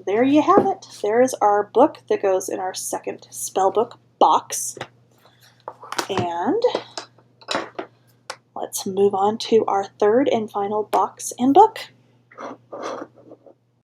there you have it. There is our book that goes in our second Spellbook box. And let's move on to our third and final box and book.